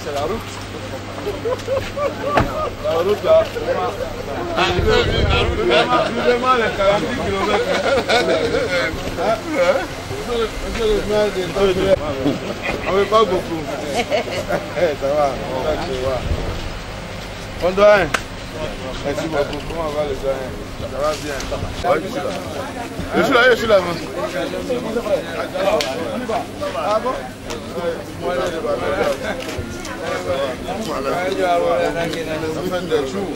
c'est la route. La route là. Vraiment les 40 km. Monsieur le maire de Tokyo. On ne veut pas beaucoup. Ça va. On doit un. Merci beaucoup. Comment va le doyen? Ça va bien. Ouais, je suis là. Je suis là. Ah bon? Moi, je vais pas. Ça fait des jours.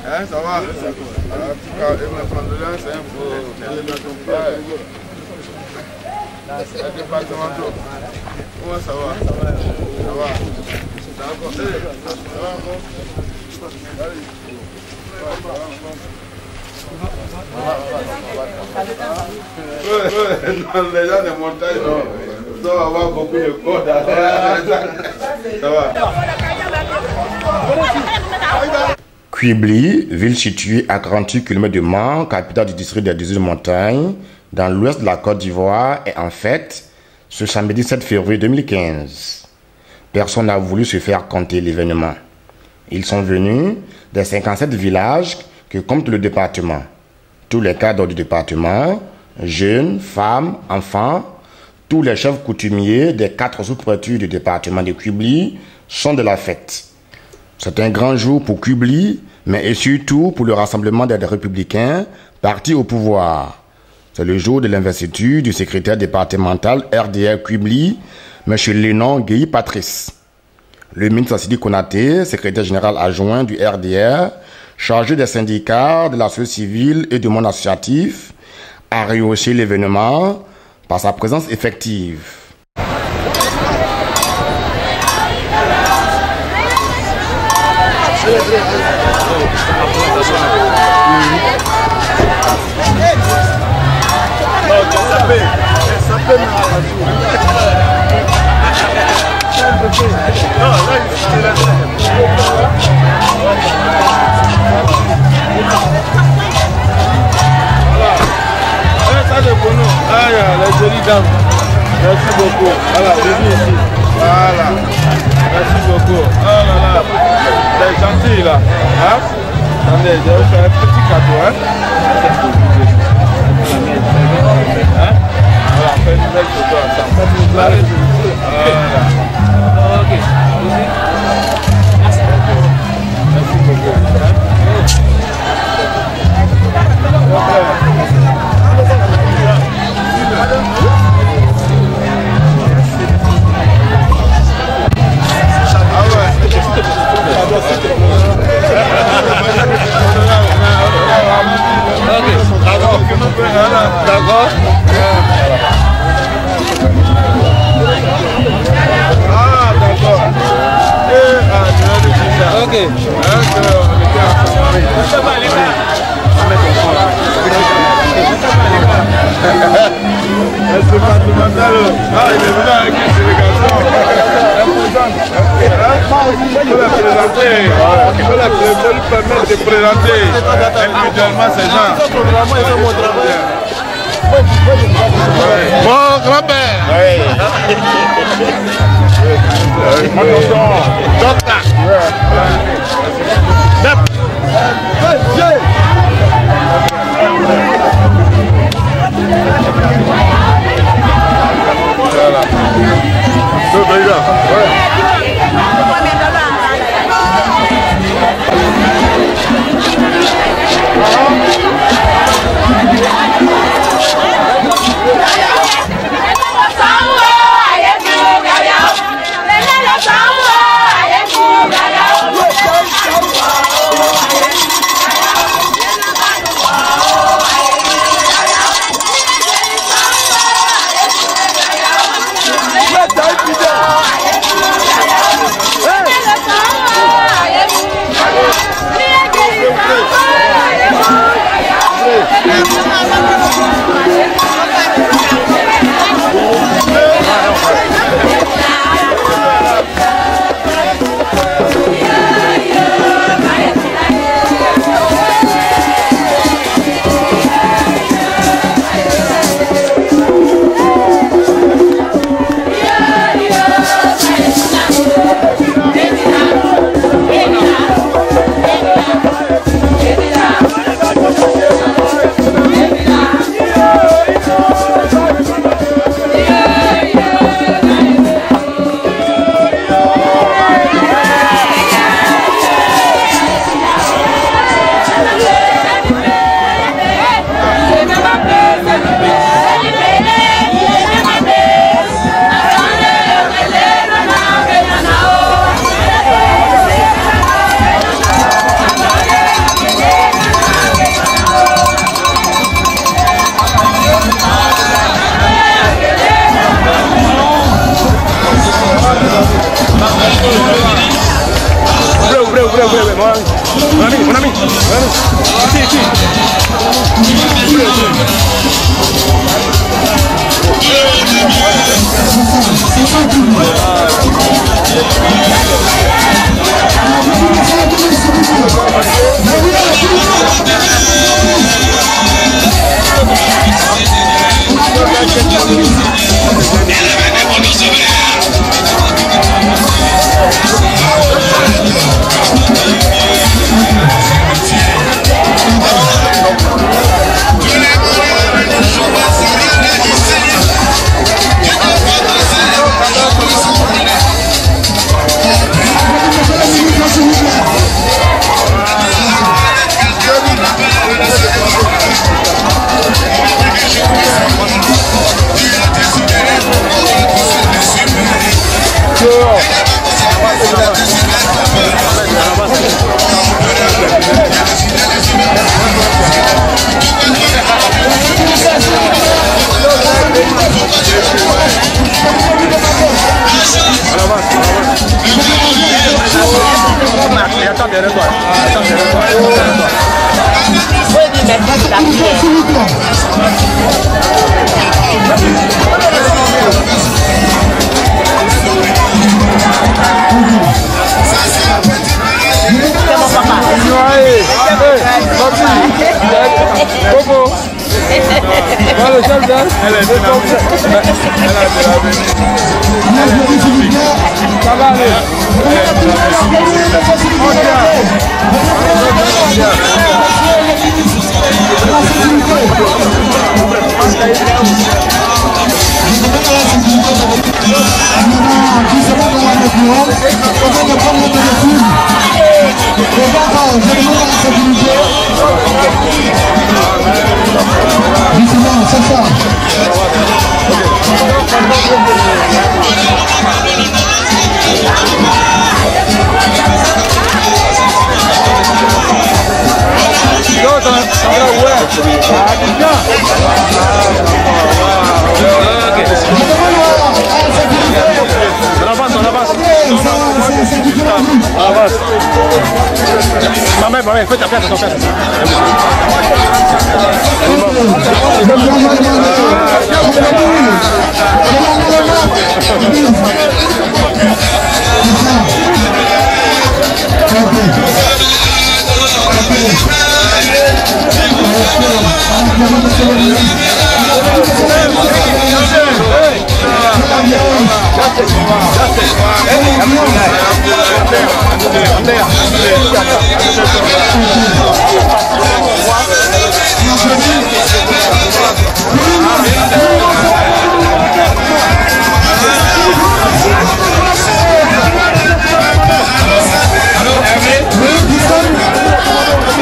Hein, ça va? En tout cas, il me prend de là, c'est un peu élément frère. C'est un département d'eau. Comment ça va? Ça va. D'accord. Ça va encore? Les gens de montagne doivent avoir beaucoup de cordes. Ça va. Quibli, ville située à 48 km de Mans, capitale du district des 18 montagnes, dans l'ouest de la Côte d'Ivoire, est en fête ce samedi 7 février 2015. Personne n'a voulu se faire compter l'événement. Ils sont venus des 57 villages que compte le département. Tous les cadres du département, jeunes, femmes, enfants, tous les chefs coutumiers des 4 sous-préfectures du département de Quibli sont de la fête. C'est un grand jour pour Quibli, mais et surtout pour le rassemblement des républicains partis au pouvoir. C'est le jour de l'investiture du secrétaire départemental RDR Quibli, M. Lénon Guéhi Patrice. Le ministre Sidi Konaté, secrétaire général adjoint du RDR, chargé des syndicats, de la société civile et du monde associatif, a rehaussé l'événement par sa présence effective. Les jolies dames. Merci beaucoup. Voilà, bienvenue ici. Voilà. Merci beaucoup. Oh là là. C'est gentil là. Hein? Attendez, je vais vous faire un petit cadeau. Hein? Hein? Voilà, on fait une belle photo ensemble. Voilà. Ok. Merci beaucoup. D'accord. Ah, d'accord. Ok. Est-ce que ah, il est venu avec une délégation imposante. Il faut la présenter. Il faut lui permettre de présenter individuellement ces gens. Mon grand-père. Oui. Attention. Docteur. Voilà. Maman, fais ta place,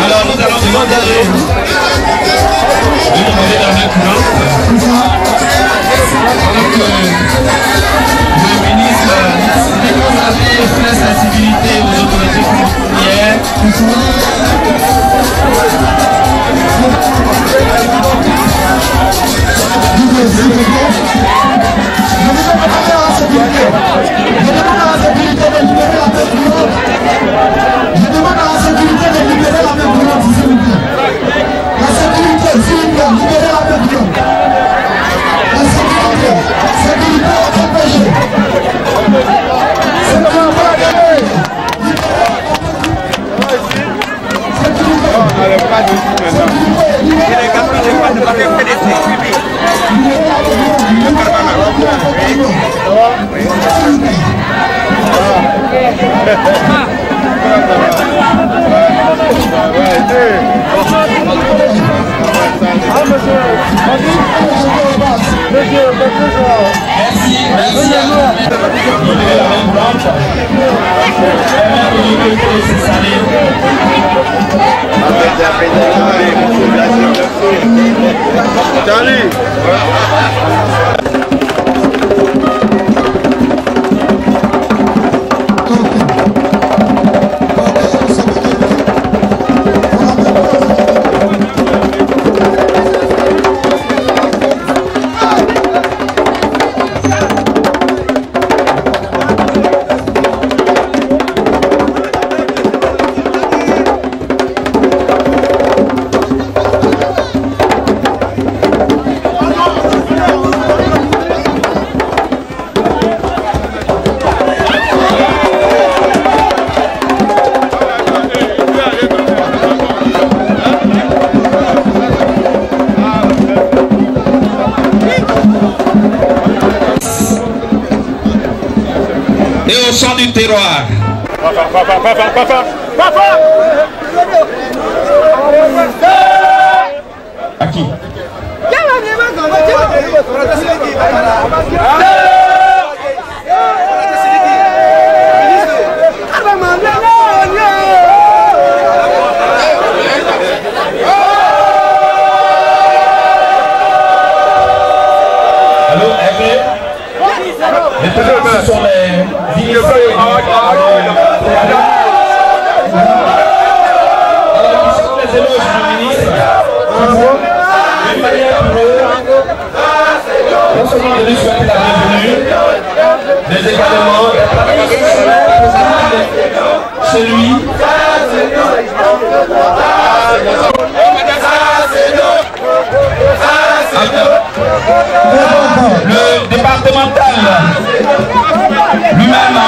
Alors nous allons demander la main courante. Le ministre avait fait sensibilité aux autorités coutumières. Je demande à la sécurité de libérer la main courante, s'il vous plaît. La sécurité, s'il vous plaît, libérez la main courante. La sécurité, on peut pêcher. C'est pas Charlie. et au son du terroir. À qui? Allô, ce sont les initiés. Alors, qui sont les éloges du ministre? Une manière pour eux, non seulement de lui souhaiter la bienvenue, mais également chez lui. Le départemental lui-même en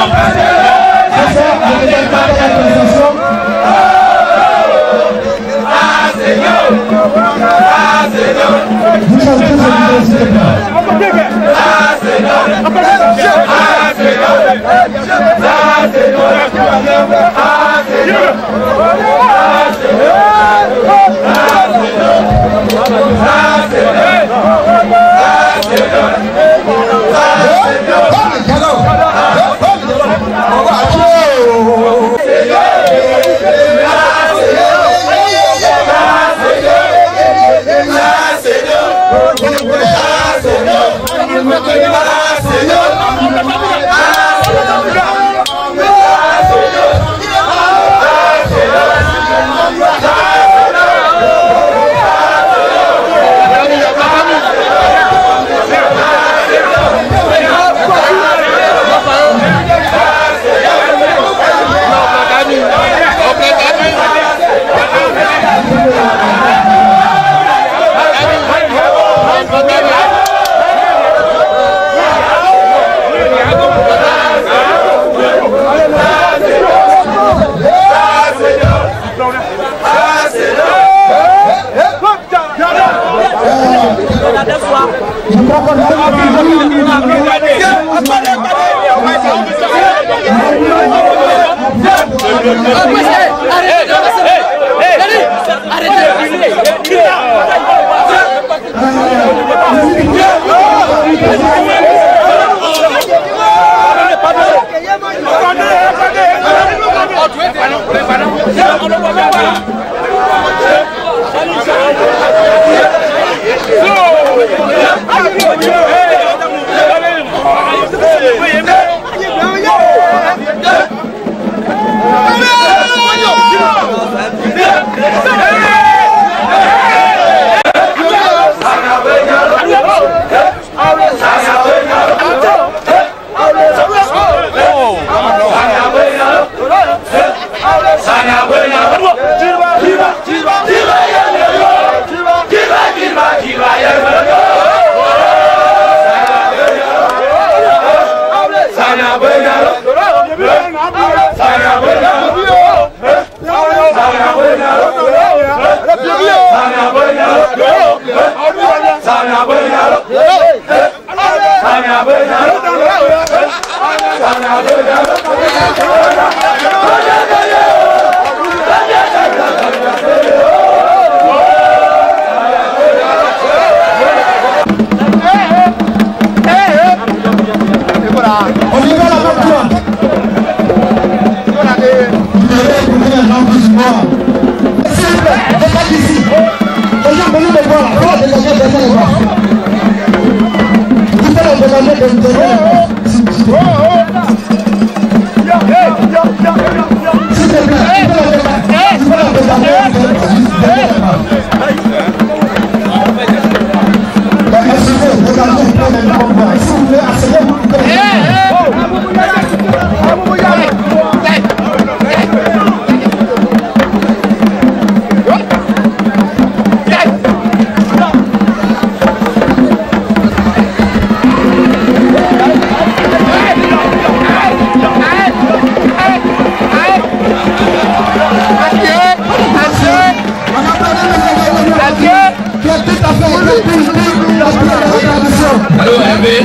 Allô, Hervé.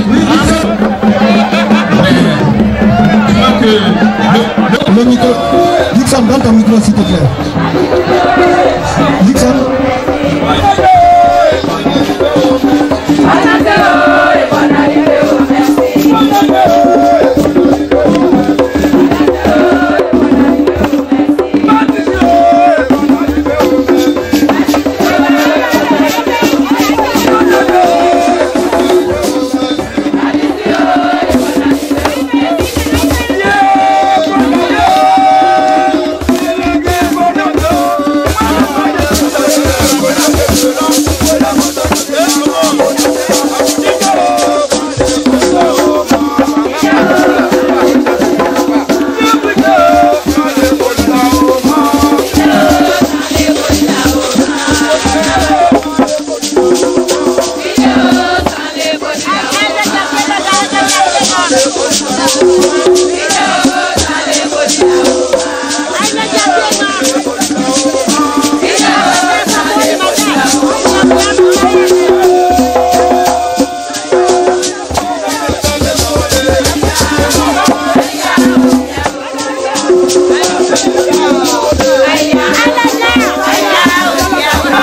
plaît. Nixon.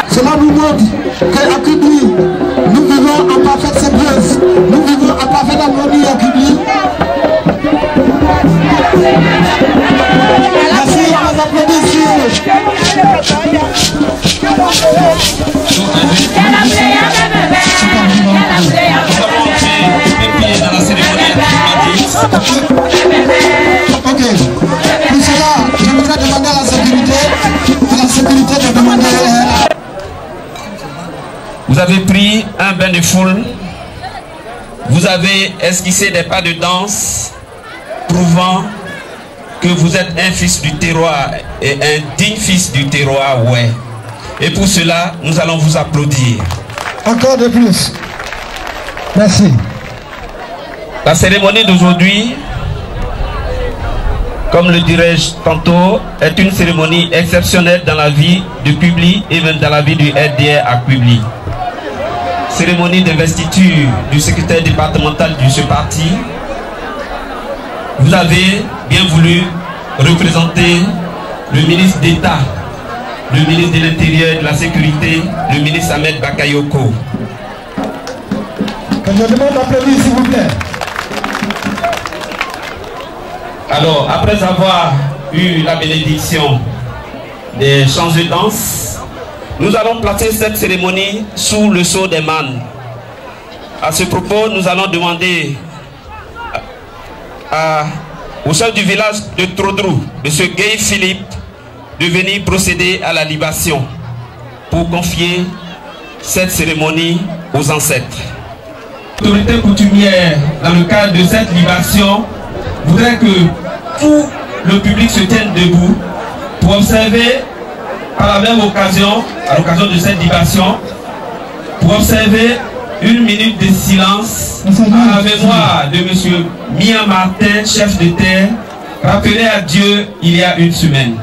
Cela nous montre qu'à Kibli, nous vivons en parfaite symbiose, nous vivons en parfaite harmonie à Kibli. Merci, on les applaudit. Ok, pour cela, je voudrais demander à la sécurité de demander Vous avez pris un bain de foule, vous avez esquissé des pas de danse, prouvant que vous êtes un fils du terroir et un digne fils du terroir, ouais. Et pour cela, nous allons vous applaudir. encore de plus. Merci. La cérémonie d'aujourd'hui, comme le dirais-je tantôt, est une cérémonie exceptionnelle dans la vie du Kibli et même dans la vie du RDR à Kibli. Cérémonie d'investiture du secrétaire départemental de ce parti. Vous avez bien voulu représenter le ministre d'État, le ministre de l'Intérieur et de la Sécurité, le ministre Ahmed Bakayoko. Que je demande d'applaudir, s'il vous plaît. Alors, après avoir eu la bénédiction des chants de danse, nous allons placer cette cérémonie sous le sceau des mânes. À ce propos, nous allons demander au chef du village de Trodrou, M. Guy Philippe, de venir procéder à la libation pour confier cette cérémonie aux ancêtres. L'autorité coutumière, dans le cadre de cette libation, voudrait que tout le public se tienne debout pour observer par la même occasion, à l'occasion de cette libation, pour observer une minute de silence à la mémoire de M. Mia Martin, chef de terre, rappelé à Dieu il y a une semaine.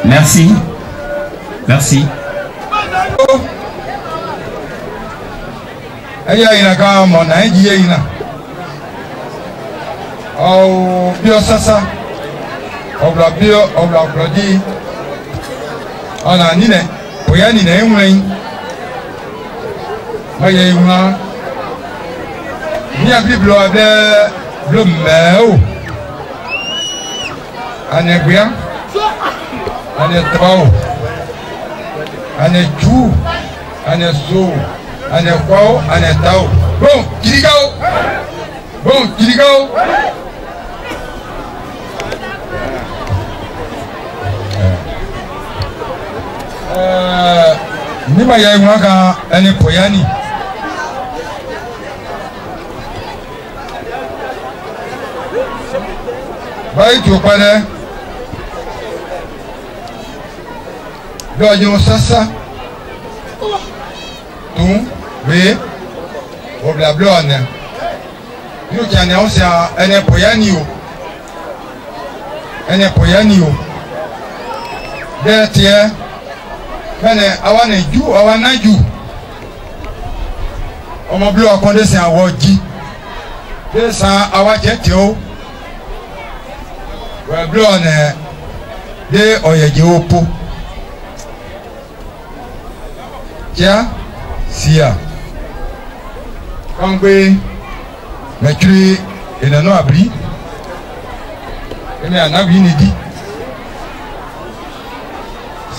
Merci. Merci. Aya ina ka mo na eji ina. O bio sasa. Obla bio obla prodi. Ona nine. Oya nine enwen. Maya yuna. Ni a biblo ade blo meo. Ane guya. Ane tao. Ane chu. Ane so. Ane kwao, ane tao. Bon, kirigao. Bon, kirigao. Nima ya iwaka ane poyani. Bayi chopane. Doyo sasa. Tum. Oui, au blablabla. Nous qui en avons, c'est un poyani. ene poyani o de tie mene awane ju awana ju omo blo akonde se awo ji de san awa jete o we blo ne de oyeje opo ja sia kangbe metri enano abri ene anabi ni di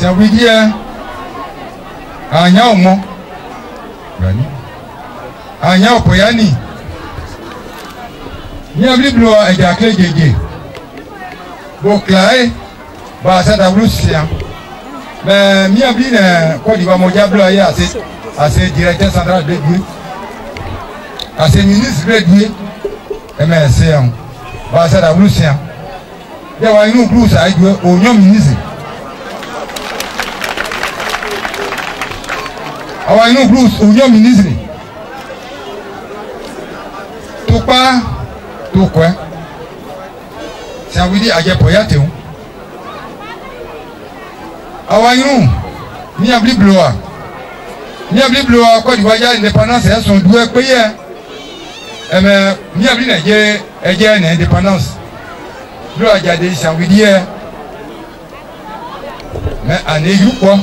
se widia anya omo gani anya opoyani ni abri blo eja klejeje bo klae ba sa da brusia mais mi abri ne ko di ba mo ja blo ya assez directeur central de Dieu assez ministre de Dieu MSC ba sa da brusia de wa inu cruise ai Dieu onyo ministre awa inu cruise onyo ministre to pa to kwa sa widi aje poyate o awa inu ni abri bloa Côte d'Ivoire indépendance elles sont douées payées mais ni abri Niger eje na indépendance bloa jade sa widi mais aneyu quoi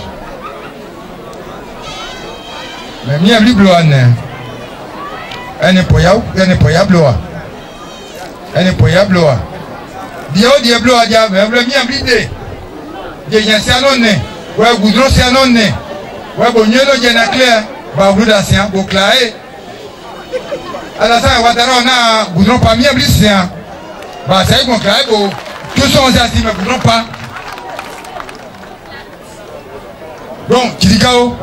mais mi abri bloa ne ene poya bloa dio die bloa ja mais mi abri de nyansia non ne wa goudron sia non ne wa bonyelo je na clair ba bruda sia bo claé ala sa wa tara na goudron pa mi abri sia ba sai bon claé bo tout sont assis mais goudron pas donc kirikao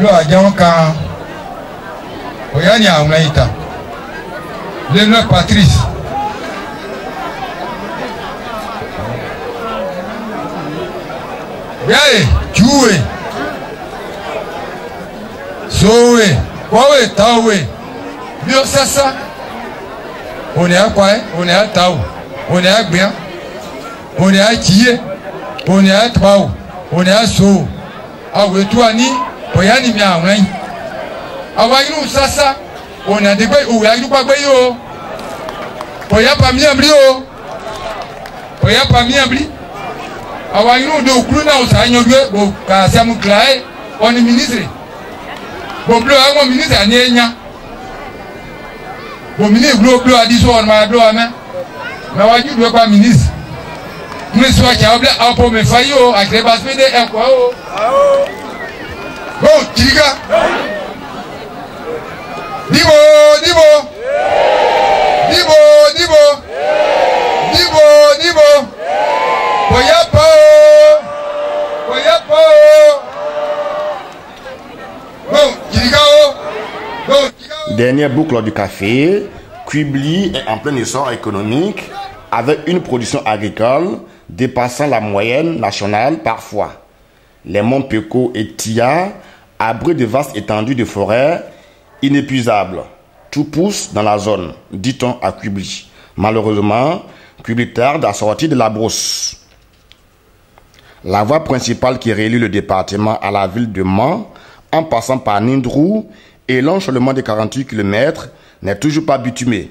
lo ajan kan oyani awon ita le no Patrice yae juwe sowe wawe tawe bio sasa on est à quoi on est à tao on est à bien on est à tiye on est à tao on est à so awe tuani oyani mi awon awa inu sasa on a degbe o ya inu pagbe yo oya pa mi abri awa inu do kuru na o sa yanju bo ka samu klae on ministre bo blo awon ministre ani enya bo ministre blo adiso on ma blo ama na waju do pa ministre ministre wa cha obla apo me fayo akreba spede enko o go kiriga Dibo Dernière boucle du café, Quibli est en plein essor économique avec une production agricole dépassant la moyenne nationale parfois. Les monts Peko et Tia abritent de vastes étendues de forêts inépuisables. Tout pousse dans la zone, dit-on à Quibli. Malheureusement, Quibli tarde à sortir de la brousse. La voie principale qui relie le département à la ville de Mans, en passant par Nindrou et l'enchaînement de 48 km, n'est toujours pas bitumée.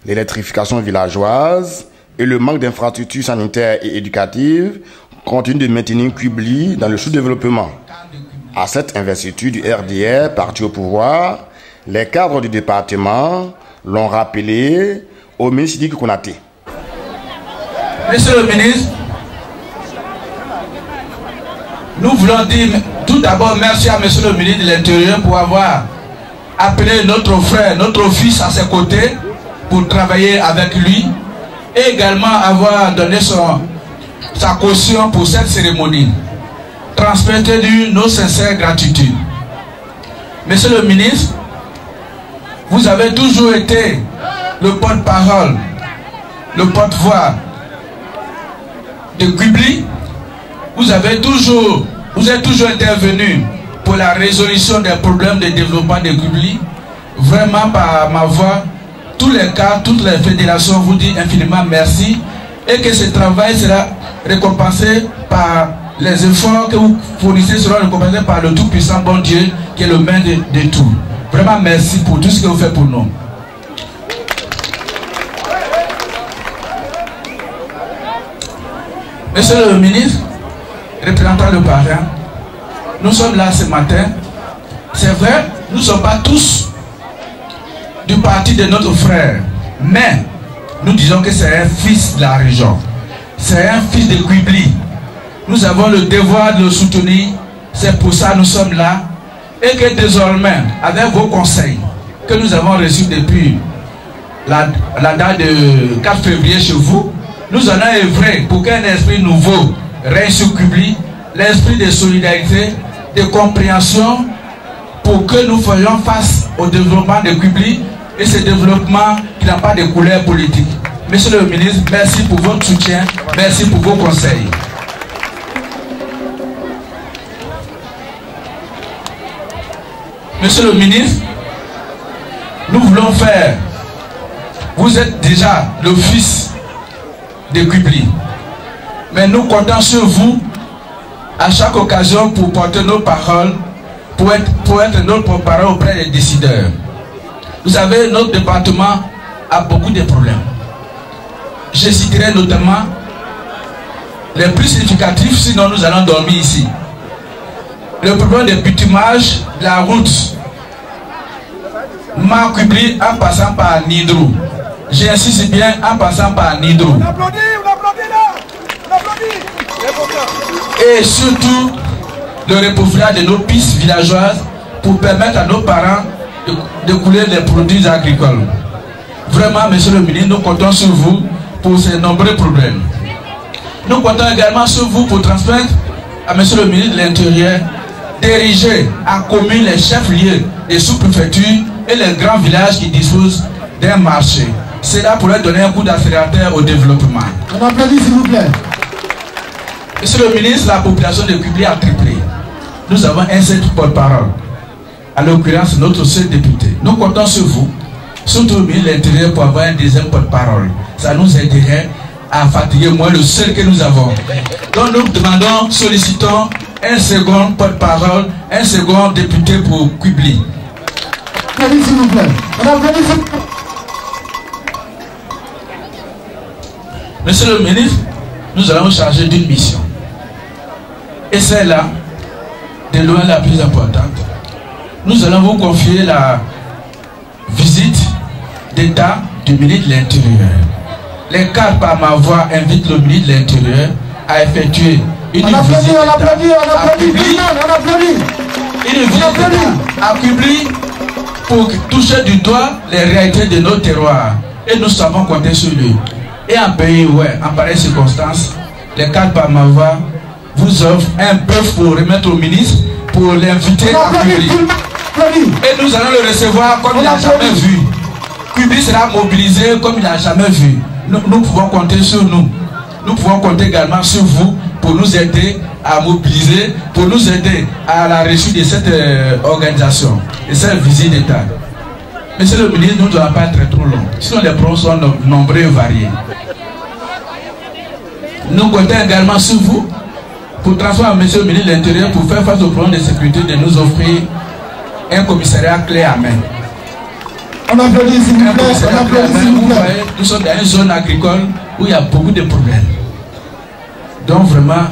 L'électrification villageoise et le manque d'infrastructures sanitaires et éducatives continuent de maintenir Quibli dans le sous-développement. À cette investiture du RDR, parti au pouvoir, les cadres du département l'ont rappelé au ministre Sidiki Konaté. Monsieur le ministre, nous voulons dire tout d'abord merci à monsieur le ministre de l'Intérieur pour avoir appelé notre frère, notre fils à ses côtés pour travailler avec lui et également avoir donné sa caution pour cette cérémonie. Transmettez-lui nos sincères gratitudes. Monsieur le ministre, vous avez toujours été le porte-parole, le porte-voix de Quibli. Vous êtes toujours intervenu pour la résolution des problèmes de développement de Quibli. Vraiment, par ma voix, tous les cas, toutes les fédérations vous disent infiniment merci et que ce travail sera récompensé par les efforts que vous fournissez, seront récompensés par le tout-puissant bon Dieu qui est le maître de tout. Vraiment merci pour tout ce que vous faites pour nous. Monsieur le ministre, représentant le parrain, nous sommes là ce matin. C'est vrai, nous ne sommes pas tous du parti de notre frère, mais nous disons que c'est un fils de la région. C'est un fils de Quibli. Nous avons le devoir de le soutenir. C'est pour ça que nous sommes là. Et que désormais, avec vos conseils que nous avons reçus depuis la date de 4 février chez vous, nous allons œuvrer pour qu'un esprit nouveau règne sur Quibli, l'esprit de solidarité, de compréhension, pour que nous fassions face au développement de Quibli et ce développement qui n'a pas de couleur politique. Monsieur le ministre, merci pour votre soutien, merci pour vos conseils. Monsieur le ministre, nous voulons faire, vous êtes déjà le fils de Quibli, mais nous comptons sur vous à chaque occasion pour porter nos paroles, pour être notre parole auprès des décideurs. Vous savez, notre département a beaucoup de problèmes. Je citerai notamment les plus significatifs, sinon nous allons dormir ici. Le problème de bitumage de la route Quibli en passant par Nidrou. J'insiste bien, en passant par Nidrou. On applaudit là, on applaudit. Et surtout le reprofilage de nos pistes villageoises pour permettre à nos parents de couler les produits agricoles. Vraiment, monsieur le ministre, nous comptons sur vous pour ces nombreux problèmes. Nous comptons également sur vous pour transmettre à monsieur le ministre de l'Intérieur d'ériger en commune les chefs-lieux des sous-préfectures et les grands villages qui disposent d'un marché. Cela pourrait donner un coup d'accélérateur au développement. On applaudit s'il vous plaît. Monsieur le ministre, la population de Quibli a triplé. Nous avons un seul porte-parole, à l'occurrence notre seul député. Nous comptons sur vous, surtout le ministre de l'Intérieur, pour avoir un deuxième porte-parole. Ça nous aiderait à fatiguer moins le seul que nous avons. Donc nous demandons, sollicitons un second porte-parole, un second député pour Quibli. Applaudis s'il vous plaît. On applaudit s'il vous plaît. Monsieur le ministre, nous allons charger d'une mission. Et celle-là, de loin la plus importante. Nous allons vous confier la visite d'État du ministre de l'Intérieur. Les cadres par ma voix invitent le ministre de l'Intérieur à effectuer une visite à Quibli pour toucher du doigt les réalités de nos terroirs. Et nous savons compter sur lui. Et en pays, en pareille circonstance, les cadres par ma voix vous offrent un bœuf pour remettre au ministre, pour l'inviter à Quibli. Et nous allons le recevoir comme il n'a jamais vu. Quibli sera mobilisé comme il n'a jamais vu. Nous pouvons compter sur nous. Nous pouvons compter également sur vous pour nous aider à mobiliser, pour nous aider à la réussite de cette organisation, de cette visite d'État. Monsieur le ministre, nous ne devons pas être trop long. Sinon les problèmes sont nombreux et variés. Nous comptons également sur vous pour transformer monsieur le ministre de l'Intérieur pour faire face aux problèmes de sécurité, de nous offrir un commissariat clé à main. On applaudit s'il vous plaît. On applaudit s'il vous plaît. Nous sommes dans une zone agricole où il y a beaucoup de problèmes. Donc vraiment,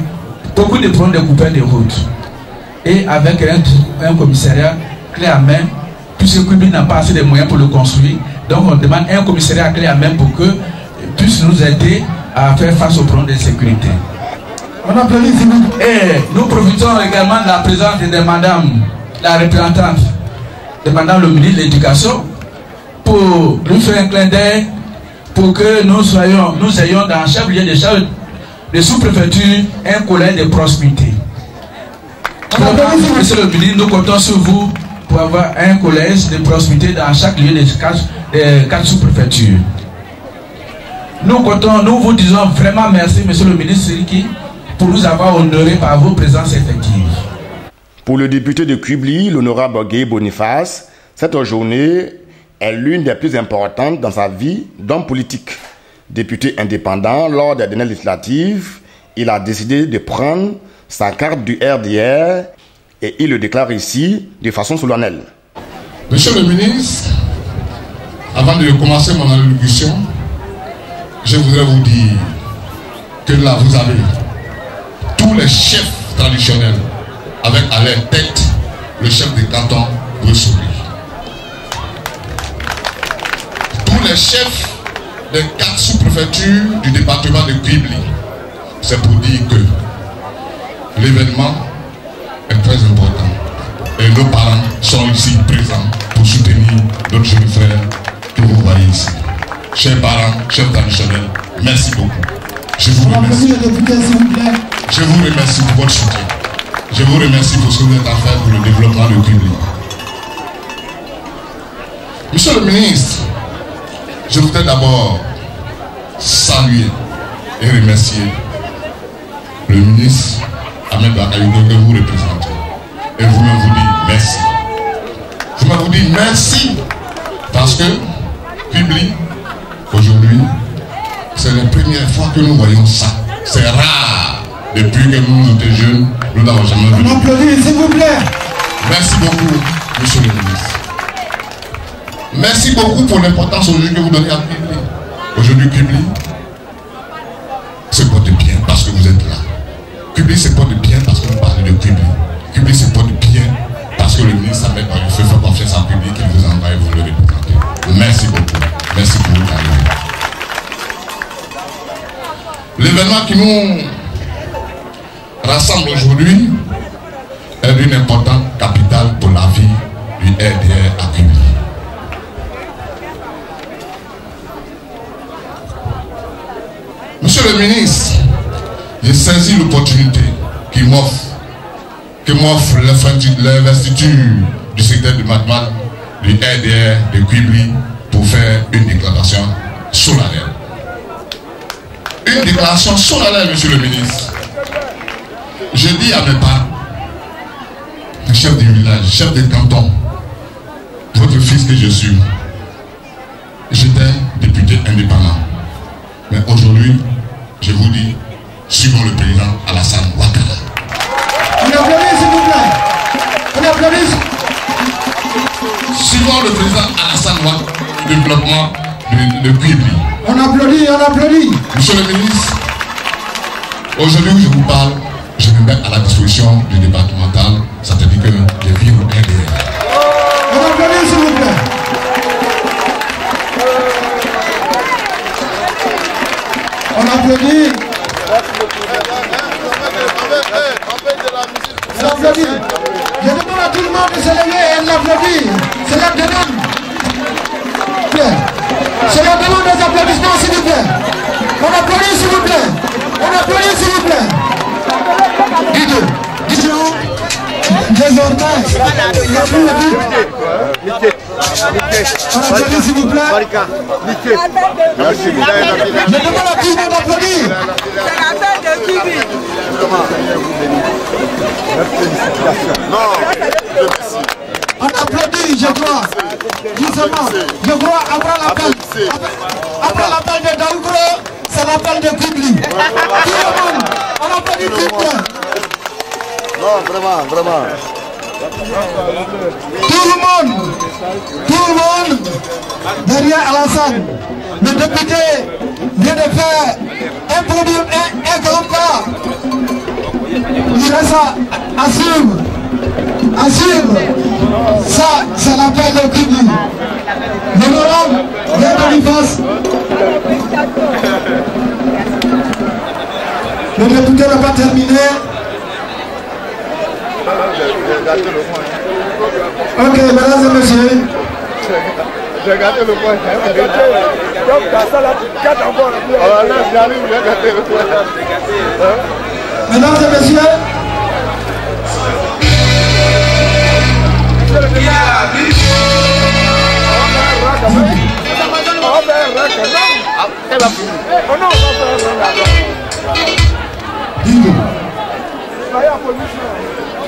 beaucoup de problèmes de coupage de route. Et avec un commissariat clé à main, puisque Quibli n'a pas assez de moyens pour le construire, donc on demande un commissariat clé à main pour que puisse nous aider à faire face aux problèmes de sécurité. On applaudit s'il vous plaît. Et nous profitons également de la présence de madame, la représentante de madame le ministre de l'Éducation, pour lui faire un clin d'œil, pour que nous ayons dans chaque lieu de sous-préfecture un collège de proximité. Monsieur le ministre, nous comptons sur vous pour avoir un collège de proximité dans chaque lieu des 4 sous-préfectures. Nous vous disons vraiment merci, monsieur le ministre Siriki, pour nous avoir honorés par vos présences effectives. Pour le député de Quibli, l'honorable Guy Boniface, cette journée est l'une des plus importantes dans sa vie d'homme politique. Député indépendant lors des dernières législatives, il a décidé de prendre sa carte du RDR et il le déclare ici de façon solennelle. Monsieur le ministre, avant de commencer mon allocution, je voudrais vous dire que là vous avez tous les chefs traditionnels avec à leur tête le chef de canton Brussouli. Tous les chefs des 4 sous-préfectures du département de Quibli. C'est pour dire que l'événement est très important. Et nos parents sont ici présents pour soutenir notre jeune frère que vous voyez ici. Chers parents, chers traditionnels, merci beaucoup. Je vous remercie. Je vous remercie pour votre soutien. Je vous remercie pour ce que vous êtes à faire pour le développement de Quibli. Monsieur le ministre, je voudrais d'abord saluer et remercier le ministre Ahmed Bakayoko que vous représentez. Et vous-même vous dites merci. Vous-même vous dites merci parce que Quibli, aujourd'hui, c'est la première fois que nous voyons ça. C'est rare. Depuis que nous étions jeunes, nous n'avons jamais vu. On applaudit, s'il vous plaît. Merci beaucoup, monsieur le ministre. Merci beaucoup pour l'importance aujourd'hui que vous donnez à Quibli. Aujourd'hui, Quibli se porte bien parce que vous êtes là. Quibli se porte bien parce que vous parlez de Quibli. Quibli se porte bien parce que le ministre Ahmed Bakayoko fait confiance en Quibli qu'il vous envoie et vous le représentez. Merci beaucoup. Merci pour votre arrivée. L'événement qui nous rassemble aujourd'hui est d'une importante capitale pour la vie du RDR à Quibli. Monsieur le ministre, j'ai saisi l'opportunité que m'offre l'investiture du secteur du matmat du RDR de Quibli pour faire une déclaration solennelle. Une déclaration solennelle, monsieur le ministre. Je dis à mes parents, chef du village, chef de canton, votre fils que je suis, j'étais député indépendant. Mais aujourd'hui, je vous dis, suivons le président Alassane Ouattara. On applaudit, s'il vous plaît. On applaudit. Suivons le président Alassane Ouattara, le développement de Quibli. On applaudit, on applaudit. Monsieur le ministre, aujourd'hui où je vous parle, je me mets à la disposition du départemental, ça te dit que je vis au RDR. On applaudit, s'il vous plaît. On applaudit. On applaudit. Je demande à tout le monde de se lever et l'applaudir. C'est la demande. C'est la demande des applaudissements, s'il vous plaît. On applaudit, s'il vous plaît. On applaudit, s'il vous plaît. Dites-le. Désormais, il a pris le but. On applaudit, s'il vous plaît. Je demande à tout le monde d'applaudir. C'est la fête de Quibli. On applaudit, je crois. Justement, je crois après l'appel. Après l'appel de Daougro, c'est l'appel de Quibli. Tout le monde, on applaudit Quibli. Non, vraiment, vraiment. Tout le monde, derrière Alassane, le député vient de faire un grand pas. Il reste à suivre. À suivre. Ça, c'est l'appel de Quibli. L'honorable vient de lui face. Le député n'a pas terminé. Ok, mesdames et messieurs. J'ai gâté le point. Donc, dans ça, là, tu gâtes encore. Alors là, j'arrive, j'ai gâté le point. Mesdames et messieurs.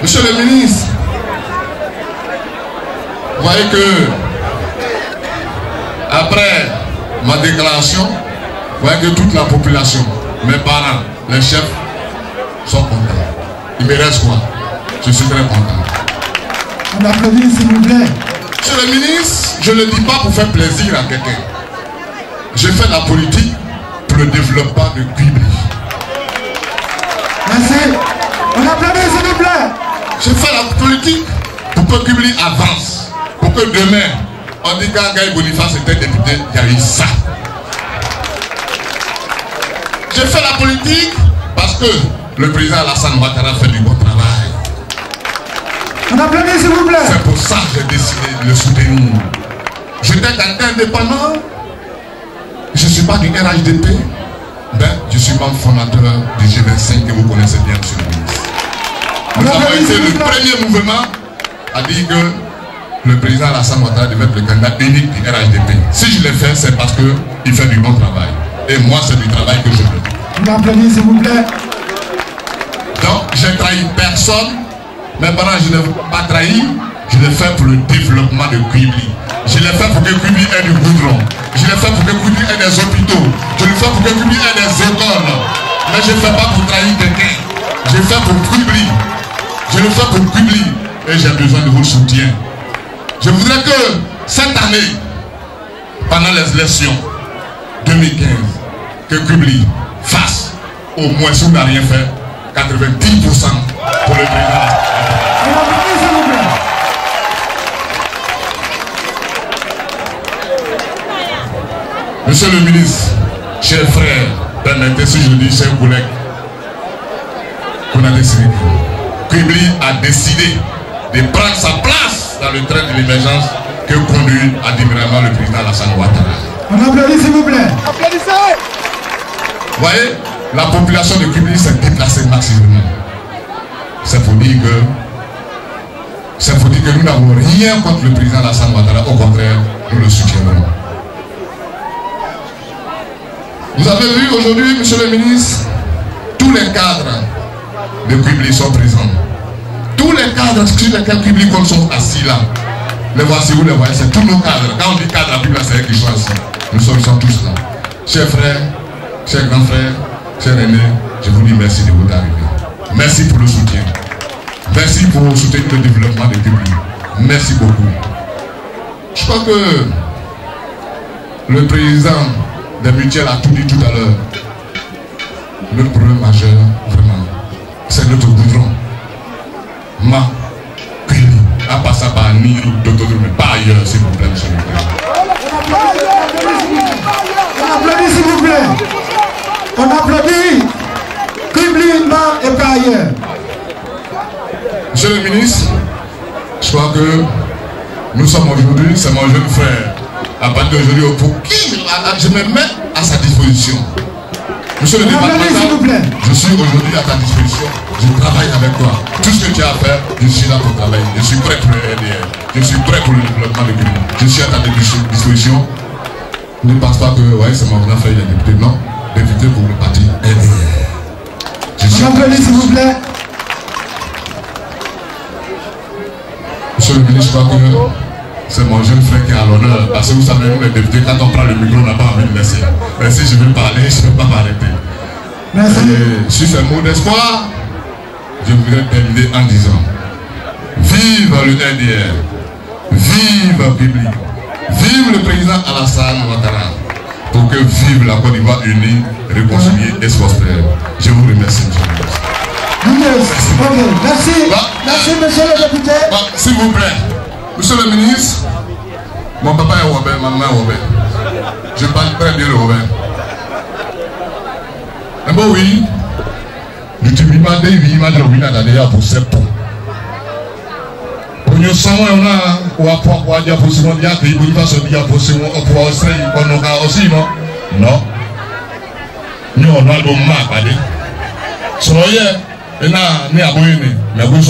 Monsieur le ministre, vous voyez que Après ma déclaration, vous voyez que toute la population, mes parents, les chefs, sont contents. Il me reste quoi? Je suis très content. On applaudit s'il vous plaît. Monsieur le ministre, je ne le dis pas pour faire plaisir à quelqu'un. Je fais la politique pour le développement de Quibli. Merci. On applaudit s'il vous plaît. Je fais la politique pour que Quibli avance. Pour que demain, on dit quand Gaï Boniface était député, il y a eu ça. Je fais la politique parce que le président Alassane Ouattara fait du bon travail. On applaudit s'il vous plaît. C'est pour ça que j'ai décidé de le soutenir. J'étais quelqu'un indépendant. Je ne suis pas du RHDP. Ben, je suis membre fondateur du G25 que vous connaissez bien, monsieur le ministre. Nous avons été le premier mouvement à dire que le président Alassane Ouattara devait être le candidat unique du RHDP. Si je l'ai fait, c'est parce qu'il fait du bon travail. Et moi, c'est du travail que je veux. On applaudit s'il vous plaît. Donc, j'ai trahi personne. Mes parents, je ne l'ai pas trahi. Je l'ai fait pour le développement de Quibli. Je l'ai fait pour que Quibli ait du goudron. Je l'ai fait pour que Quibli ait des hôpitaux. Je l'ai fait pour que Quibli ait des écoles. Mais je ne fais pas pour trahir quelqu'un. Je le fais pour Quibli. Je le fais pour Quibli. Et j'ai besoin de votre soutien. Je voudrais que cette année, pendant les élections 2015, que Quibli fasse, au moins si vous n'avez rien fait, 90% pour le président. Monsieur le ministre, chers frères, permettez si je dis chers collègues, qu'on a décidé. Quibli a décidé de prendre sa place dans le train de l'émergence que conduit admirablement le président Alassane Ouattara. On applaudit s'il vous plaît. Applaudissez. Vous voyez, la population de Quibli s'est déplacée massivement. C'est pour dire que nous n'avons rien contre le président Alassane Ouattara, au contraire, nous le soutiendrons. Vous avez vu aujourd'hui, monsieur le ministre, tous les cadres de Quibli sont présents. Tous les cadres sur lesquels Quibli sont assis là. Les voici, vous les voyez, c'est tous nos cadres. Quand on dit cadre à Quibli, c'est eux qui sont assis. Nous sommes tous là. Chers frères, chers grands frères, chers aînés, je vous dis merci de votre arrivée. Merci pour le soutien. Merci pour soutenir le développement de Quibli. Merci beaucoup. Je crois que le président des mutuelles a tout dit tout à l'heure. Notre problème majeur, vraiment, c'est notre goudron. Ma Quibli, à passer par Nîmes, d'autres, mais pas ailleurs, s'il vous plaît, monsieur le président. On applaudit s'il vous plaît. On applaudit. Quibli, non et pas ailleurs. Monsieur le ministre, je crois que nous sommes aujourd'hui, c'est mon jeune frère. À partir d'aujourd'hui, pour qui je me mets à sa disposition. Monsieur le départemental, je suis aujourd'hui à ta disposition. Je travaille avec toi. Tout ce que tu as à faire, je suis là pour travailler. Je suis prêt pour le RDR. Je suis prêt pour le développement de Quibli. Je suis à ta disposition. Ne pense pas que ouais, c'est mon grand frère, il est député. Non, député pour le parti RDR. On applaudit s'il vous plaît. Monsieur le ministre, je crois que c'est mon jeune frère qui a l'honneur. Parce que vous savez, nous les députés, quand on prend le micro, on n'a pas envie de laisser. Mais si je veux parler, je ne peux pas m'arrêter. Merci. Et sur ces mots d'espoir, je voudrais terminer en disant: vive le RDR, vive Quibli, vive le président Alassane Ouattara, pour que vive la Côte d'Ivoire unie, réconciliée et prospère. Je vous remercie, monsieur le ministre. Merci. Merci, monsieur le député. S'il vous plaît, monsieur le ministre, mon papa est Robert, ma maman est Robert. Je parle très bien le Robert. Mais bon, oui, je te dis pas de vie, mais je vais d'ailleurs pour ces pots. Pour nous, on a ou à pouvoir dire pour ce monde, il y a des gens qui sont pour ce monde, on pourra aussi, non? Non. Nous, on a le mal, soyez. Et là, nous avons une, mais vous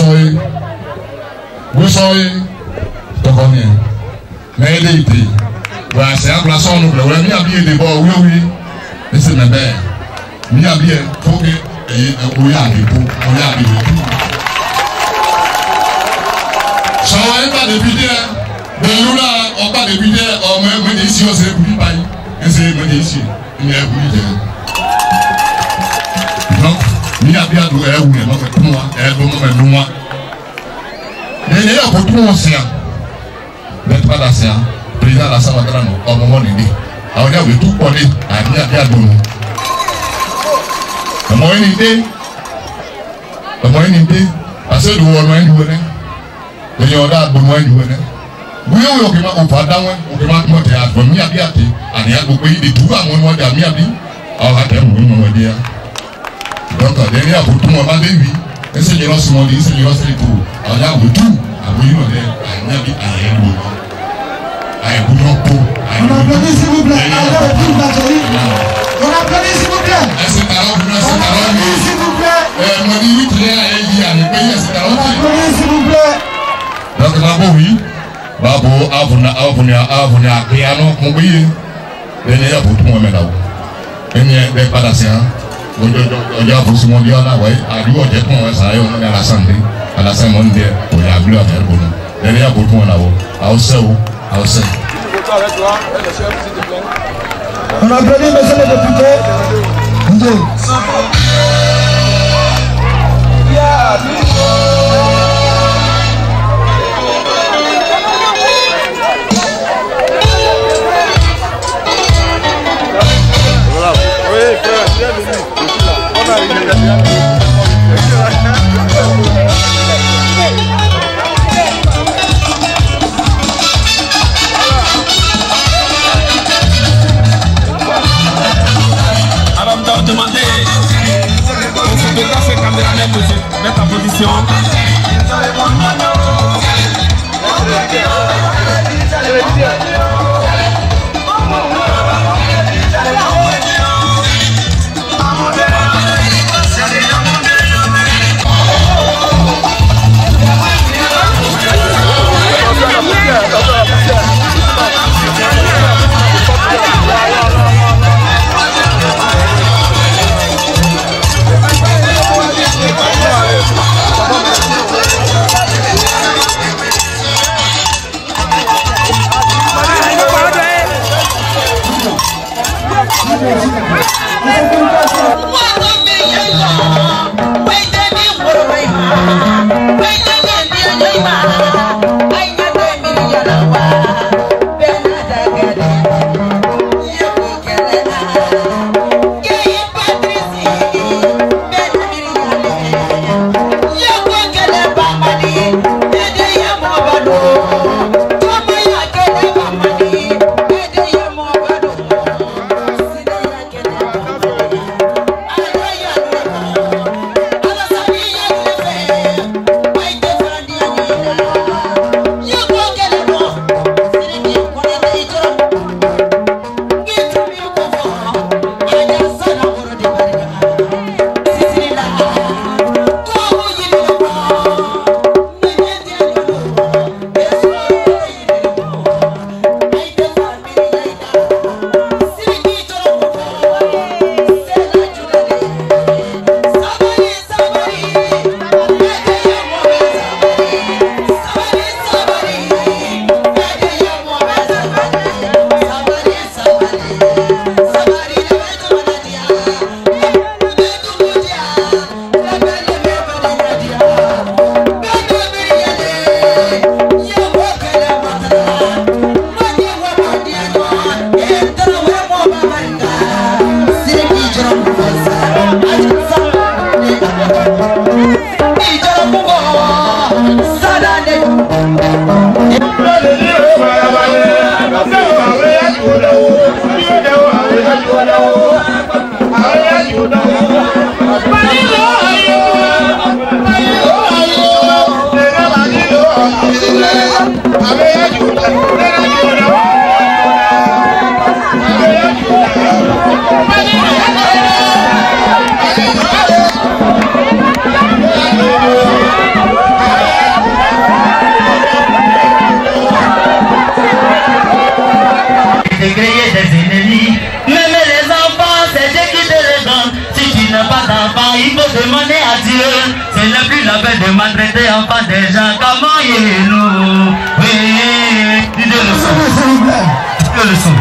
soyez, toconnez, mais il est été. Voilà, c'est un glaçon, nous voulons bien habiller des bords, oui, oui, mais c'est ma belle. Bien bien, pour que, vous y allez, pour y aller. Ça va pas député, de nous là, on va député, on me dit ici. ici, on s'est bouillé par et c'est venu ici. Il y a bouillé. Donc, il y a bien d'où elle est, donc tout moi, elle est moi. Il y a pour tout mon séant. D'être pas la séant, président de la Samadra, au moment d'aider. Alors, il y a tout pour lui, il y a bien d'où. Le moyen d'idée, parce que nous avons un douane, nous avons un douane. Oui, on peut pas d'avoir, on peut pas monter à venir à Biati, à n'y a pas de tout à mon mois d'Amiabi, à la terre, on va dire. Donc, derrière, pour tout le monde, oui, et c'est le Simon dit, c'est le tout. Alors, il y a tout, à vous, à Niabi, à Yélo, à Yélo. On applaudit s'il vous plaît, on applaudit s'il vous plaît. C'est s'il vous plaît. On dit oui, très bien, il y a pays, c'est on applaudit s'il vous plaît. Donc, là, oui. Babo avunia piano mbuyi ene ya butu mo mena wo ene be pada se han ojo busu mo di ona we adiwo je tun we sa yo na la sande ala se mo nde o ya blu affaire bono ene ya butu mo na wo ause. On applaudit monsieur le député. Alors, on doit demander au photographe et caméraman de se mettre en position. Il faut demander à Dieu, ce n'est plus la peine de maltraiter enfants des gens. Comment il nous? Oui, dis-le. peu le son.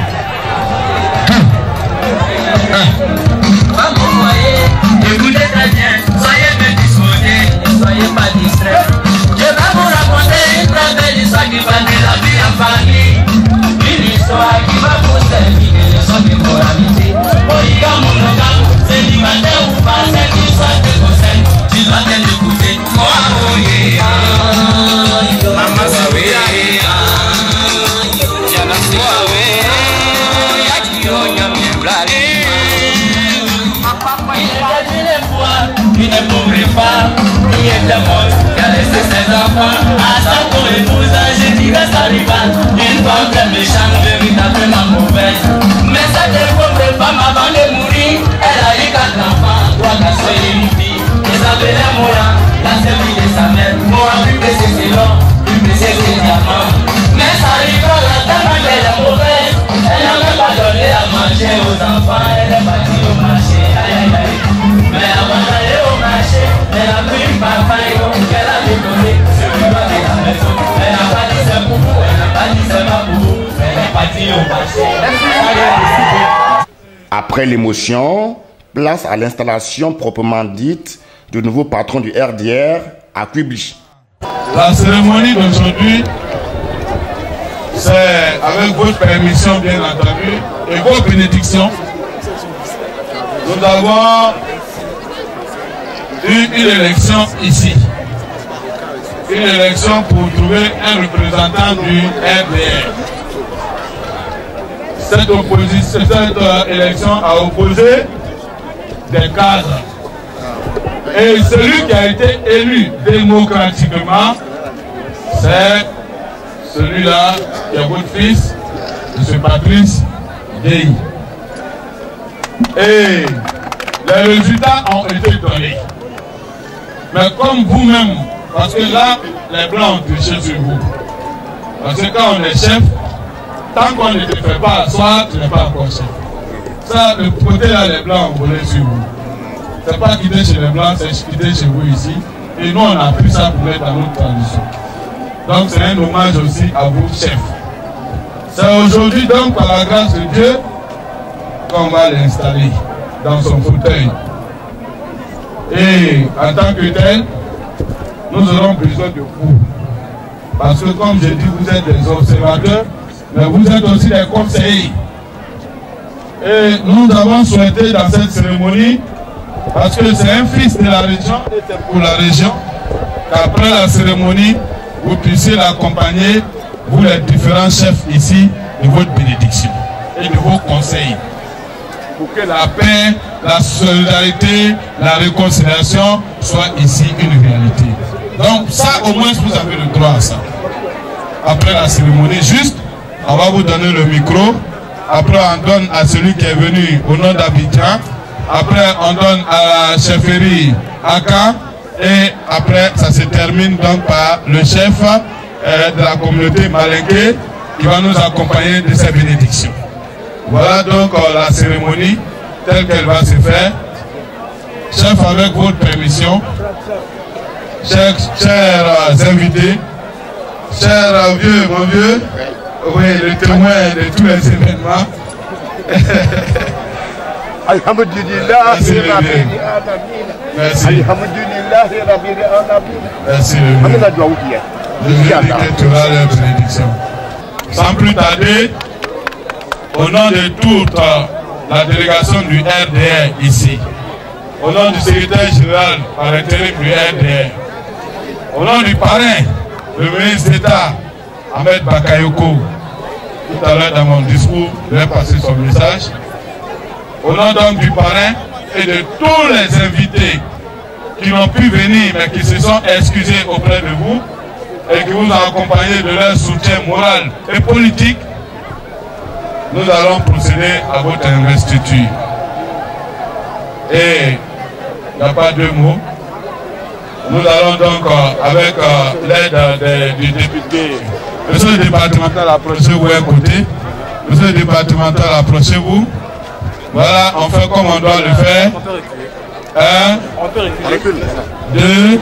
Écoutez très bien, soyez bien disposés, ne soyez pas distraits. Je vais vous raconter une très belle histoire qui va de la vie en famille. Une histoire qui va vous servir de leçon de moralité. Polygame ou monogame, célibataire ou pas, cette histoire te concerne. Tu dois t'écouter. Oh yeah, maman savait. Yana suave, yaki onya miblari. Il ne pouvait pas, il était mort, il a laissé ses enfants. À sa épouse, je dirais sa rivale. Une femme très méchante, véritablement mauvaise. Mais cette pauvre femme, avant de mourir, elle a eu 4 enfants, 3 garçons et une fille. Ils appelaient Moura, la servie de sa mère. Moura, plus que c'est long, plus que c'est diamant. Mais sa rivale, la dame, elle est mauvaise. Elle n'a même pas donné à manger aux enfants. Elle est partie au marché, aïe aïe aïe. Mais avant d'aller au marché, elle a pris une papaye qu'elle a décollé sur le bas de la maison. Elle n'a pas dit c'est pour vous, elle n'a pas dit c'est pas pour vous. Elle est partie au marché. Après l'émotion, place à l'installation proprement dite du nouveau patron du RDR à Kwibli. La cérémonie d'aujourd'hui, c'est avec votre permission bien entendu et vos bénédictions. Nous avons eu une élection ici. Une élection pour trouver un représentant du RDR. Cette élection a opposé des cadres. Et celui qui a été élu démocratiquement, c'est celui-là qui est votre fils, M. Patrice Gueye. Et les résultats ont été donnés. Mais comme vous-même, parce que là, les Blancs ont triché sur vous. Parce que quand on est chef, tant qu'on ne te fait pas asseoir, tu n'es pas encore chef. Ça, le côté là, les Blancs ont volé sur vous. C'est pas quitter chez les Blancs, c'est quitter chez vous ici. Et nous, on a pris ça pour mettre dans notre tradition. Donc, c'est un hommage aussi à vous, chef. C'est aujourd'hui, donc, par la grâce de Dieu, qu'on va l'installer dans son fauteuil. Et en tant que tel, nous aurons besoin de vous. Parce que comme je dis, vous êtes des observateurs, mais vous êtes aussi des conseillers. Et nous avons souhaité dans cette cérémonie, parce que c'est un fils de la région, et c'est pour la région, qu'après la cérémonie, vous puissiez l'accompagner, vous les différents chefs ici, de votre bénédiction et de vos conseils. Pour que la paix, la solidarité, la réconciliation soient ici une réalité. Donc ça, au moins, vous avez le droit à ça. Après la cérémonie, juste, on va vous donner le micro. Après, on donne à celui qui est venu au nom d'Abidjan. Après, on donne à la chefferie Aka. Et après, ça se termine donc par le chef de la communauté Malinké qui va nous accompagner de ses bénédictions. Voilà donc la cérémonie telle qu'elle va se faire. Chef, avec votre permission, chers invités, chers vieux, mon vieux, oui, le témoin de tous les événements. Alhamdulillah. Merci le bien. Merci. Alhamdulillah. Merci le bien. Je vais dire la bénédiction. Sans plus tarder, au nom de toute la délégation du RDR ici, au nom du secrétaire général par intérim du RDR, au nom du parrain, le ministre d'État Ahmed Bakayoko, tout à l'heure dans mon discours, je vais passer son message. Au nom donc du parrain et de tous les invités qui n'ont pu venir mais qui se sont excusés auprès de vous et qui vous ont accompagné de leur soutien moral et politique, nous allons procéder à votre investiture. Et il n'y a pas deux mots. Nous allons donc, avec l'aide du député, monsieur le départemental, approchez-vous à côté. Monsieur le départemental, approchez-vous. Voilà, on fait comme on doit le faire. 1, 2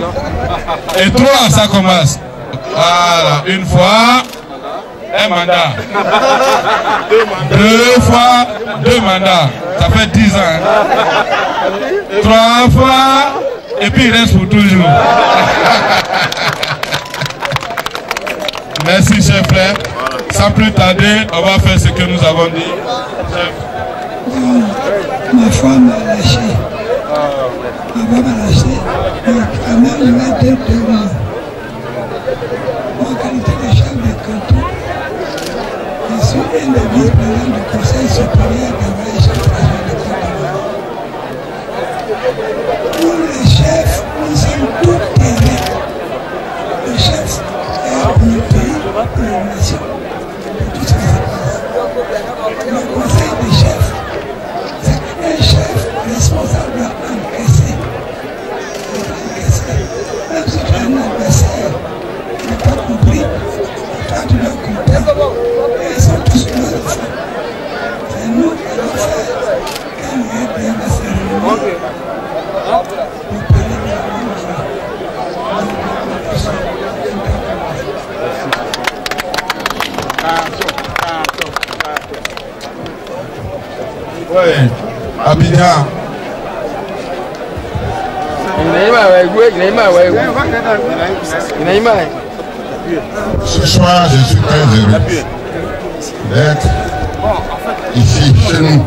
et 3, ça commence. Voilà, une fois. un mandat. 2 fois 2 mandats. Ça fait 10 ans. 3 fois, et puis il reste pour toujours. Merci, chers frères. Sans plus tarder, on va faire ce que nous avons dit. Ma femme m'a lâché. Ma femme m'a lâché. Quand même, il m'a dit devant. En qualité de chef de canton, je suis un des vice-présidents du Conseil supérieur de la génération de canton. Nous, les chefs, nous sommes tous terrain. Le chef est pour le pays, pour la nation, pour tout ce qui se passe. Le Conseil des chefs, c'est un chef responsable doit encaisser. Même si tu as un adversaire, tu n'as pas compris, toi tu dois comprendre. Et ils sont tous nos enfants. C'est nous qui allons faire quand nous est bien la cérémonie pour parler de la bonne foi. Oui, Abidjan. Ce soir, je suis très heureux d'être ici, chez nous.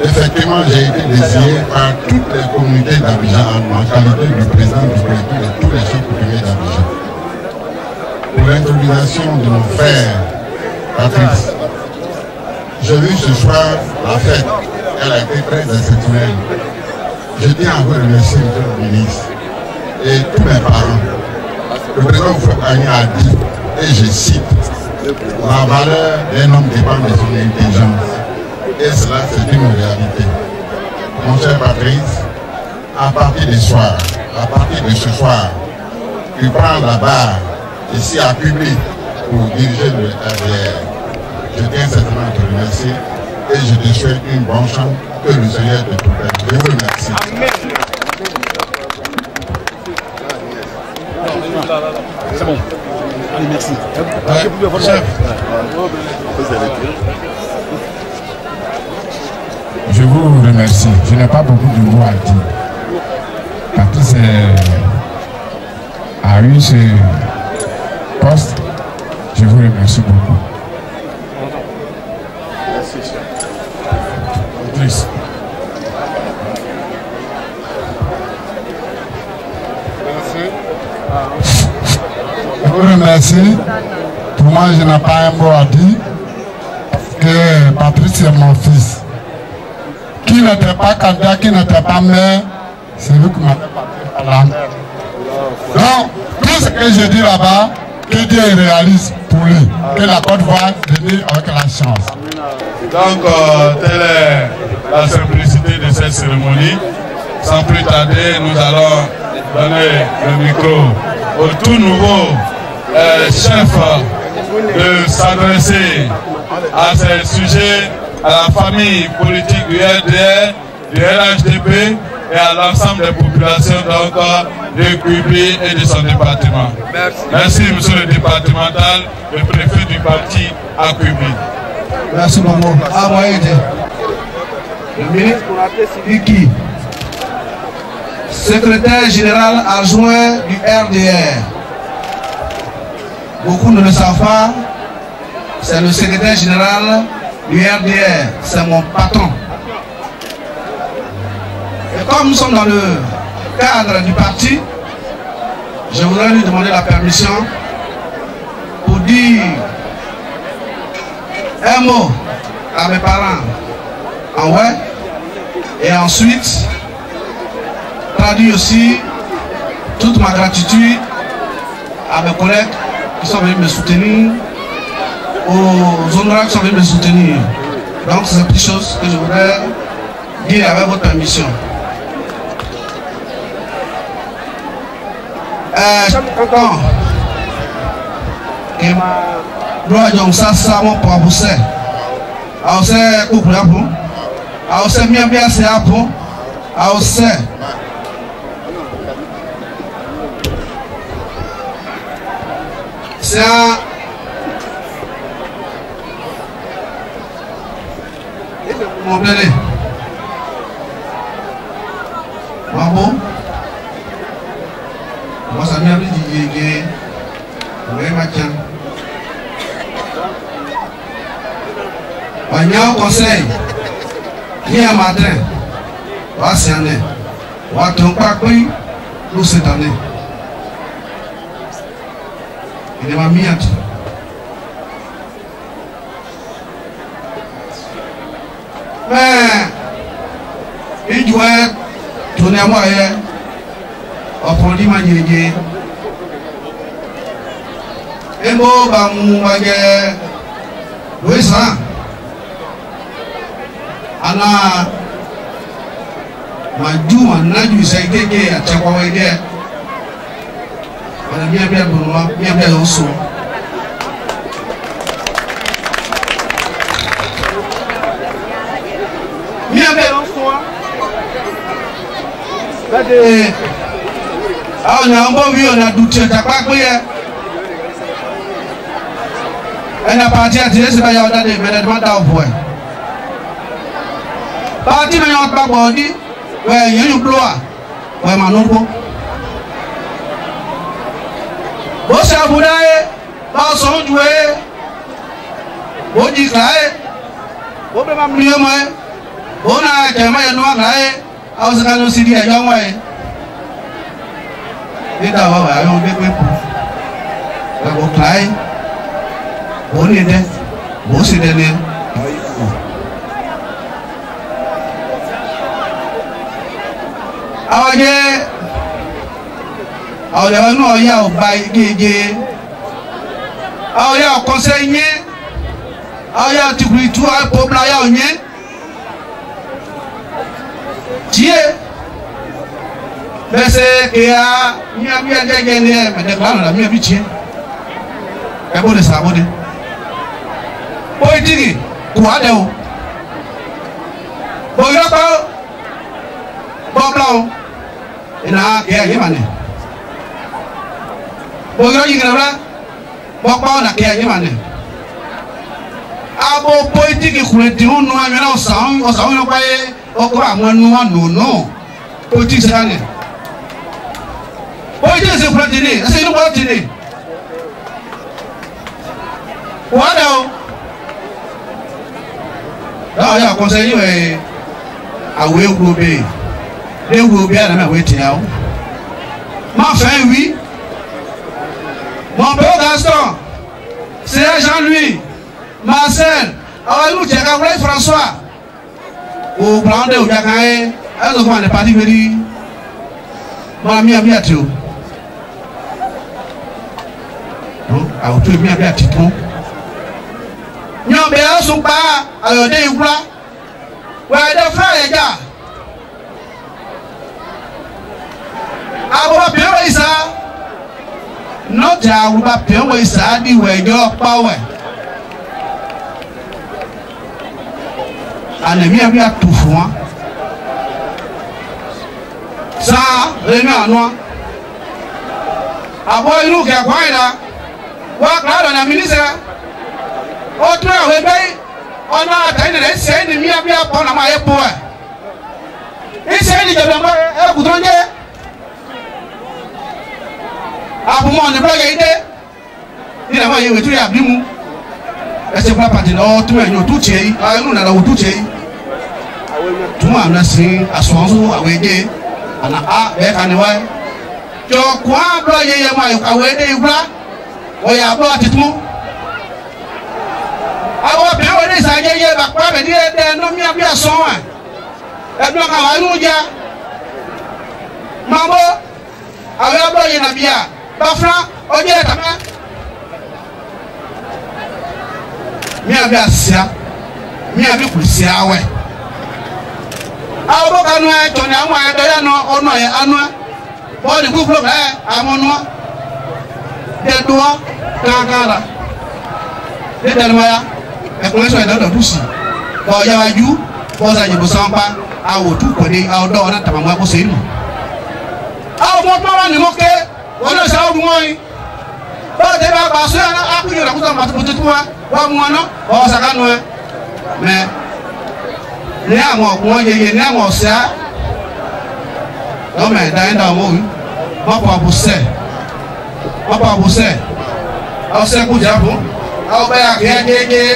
Effectivement, j'ai été désigné par toutes les communautés d'Abidjan en qualité du président du collectif de tous les chefs coutumiers d'Abidjan. Pour l'introduction de mon frère Patrice, j'ai vu ce soir la fête, elle a été très exceptionnelle. Je tiens à vous remercier, monsieur le ministre, et tous mes parents. Le président Fokani a dit, et je cite, la valeur d'un homme dépend de son intelligence. Et cela, c'est une réalité. Mon cher Patrice, à partir de ce soir, tu prends la barre ici à Public pour diriger le RDR. Je tiens certainement à te remercier et je te souhaite une bonne chance, que le Seigneur te protège. Je vous remercie. C'est bon. Allez, merci. Chef. Je vous remercie. Je n'ai pas beaucoup de mots à dire. Patrice a eu ce poste. Je vous remercie beaucoup. Merci, chef. Patrice. Je vous remercie. Pour moi, je n'ai pas un mot à dire. Que Patrice est mon fils. Qui n'était pas candidat, qui n'était pas maire, c'est lui qui m'a fait à la mer. Donc, tout ce que je dis là-bas, que Dieu réalise pour lui. Que la Côte d'Ivoire devienne avec la chance. Donc, telle est la simplicité de cette cérémonie. Sans plus tarder, nous allons donner le micro au tout nouveau chef de s'adresser à ces sujets, à la famille politique du RDR, du LHDP et à l'ensemble des populations de Kubli et de son département. Merci, monsieur le départemental, le préfet du parti à Kubli. Merci beaucoup. Le ministre Iki, secrétaire général adjoint du RDR. Beaucoup ne le savent pas, c'est le secrétaire général du RDR, c'est mon patron. Et comme nous sommes dans le cadre du parti, je voudrais lui demander la permission pour dire un mot à mes parents en ouais, et ensuite traduire aussi toute ma gratitude à mes collègues qui sont venus me soutenir, aux honorables qui sont venus me soutenir. Donc c'est une petite chose que je voudrais dire avec votre permission. Chaque canton et ma gloire de ça mon pour vous. Alors c'est couple à vous. Alors c'est bien c'est à vous. Alors c'est mon plaît. Bravo. Moi, ça m'a dit oui, Mathieu. On y a un conseil. Il y a un matin. On va s'y aller. On va tomber pas pris pour cette année. Il m'a mis à tout. Mais il doit tourner à moi. On prend l'image. Et moi, oui, ça. Ana majuma naju saideke atakwa wede wana bia bunwa bia oso bia oso bade ana mbo wi ona dutia takwa pe ena parti atese ba ya odade me de manda oboy parti me yon pa body we yen bloa we manoko bo sa budae ba so juwe bo di kae bo be ma mliye mo bo na ke ma yen wa kae awu sa no sidi e yon wa e ida wa wa yon be pe po bo kae bo ni de bo si de ne awaje awle no ya o ba geje awya o conseil nye awya ti gri tu a pobla ya onye tie bese ke ya mi abi ajeje ne me de plan la mi abi tie e bo de sa bo de politique ko ade o bo yo pa bo bla ina ke ye mane bo yo yi grabra bo pa na ke ye mane abo politique kureti unu amena o sa no pa e o ko àwọn nu wa no politique sa ne politique se kureti ni se no politique ni wada o ya conseil we awe gro be de wo bi ara ma we ti yawo ma fin oui mon père Gaston c'est Jean-Louis Marcel awu je ka wle François o blande o jakae azo fa ne parti veri ma mi abi atio no awu to mi abi atito nyo be aso pa ayode igura we de fra eja abo ba pewe isa no ja wo ba pewe isa di we jo pawe anemi abi atufuwa sa remi anwa abo ilu ke kwaida wa klaro na minister o tra we bei ona taine de se ni mi abi apona ma epo e se ni je be mo e kudronje abu mo ni bloge ide ni na ma ye wetu ya bimu ese kwa party no tu enyo tu chei anu na wo tu chei tu ma na sin asonso aweje ana a be kan wa jo kwa bloge ye ma awede ibra o ya blo atitmu awo be wo ni sa ye ba kwa be ni de no mi abi ason wa e do ka wa nu ja mambo awe bloge na bia bafra oje tama mi abi asia mi abi kusia we awo kanu e to ni awon ado ya no ono ye anu bo ni ku club amonu de do kagara de dalmaya e ko so e do dusi bo ya waju bo sa jibu sampa awo tu ko de awo do na tamama ko se ni awo mo to ni mo ke wọ́n ṣe ọdún wọ́n yìí bọ́ọ̀ tẹ́ bá pa sóyà náà ápùyè ìràkútọ̀ màtúkùtù tó wá wọ́n mú wọn náà wọ́n ṣàkánú ẹ mẹ́ ní àwọn ọ̀gbọ́n yeye ní àwọn ọ̀sẹ̀ ọmọ ẹ̀dá ẹ̀dá ọmọ òun mọ́pọ̀ àbùsẹ̀ ọ̀sẹ̀ kú jẹ́ fún ọgbẹ́ àkẹ́kẹ́kẹ́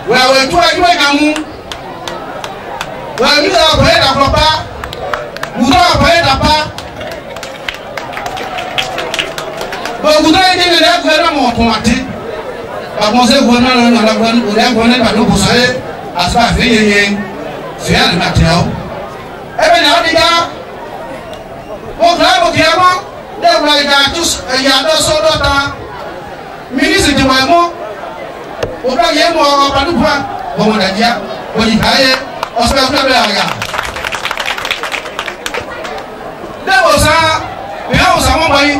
wẹ̀wẹ̀ tó ẹgbẹ́ ìgbàmú wẹ̀wẹ̀ nígbà àpẹẹrẹ ìdàpọ̀pá wùdó àpẹẹrẹ ìdàpá wùdó ẹgbẹ́ ìrìn ẹgbẹ́ ẹ̀rọ ọ̀tún àti àpọ̀nsẹ̀ gbọ́nà ọ̀rẹ́gbọ́nà ìbàdókòsọ́ àti àfihàn yẹyẹ fìyà nígbà tẹ̀ ọ́ ẹbí ni àwọn ìjà wọ́n fìlà ìbò kìí ẹmọ́ dẹ́gbà ìjà àdọ́sọ́dọ́ta mínísì jìmọ̀ ẹmọ́ òbá yẹ mọ̀ ọ̀pàdùpá ọmọdàjíà òyìnkáyé ọ̀sẹ̀fẹ́fẹ́ àyà dẹ́wọ̀sá ìyáwòsá wọ́n bọ̀ yìí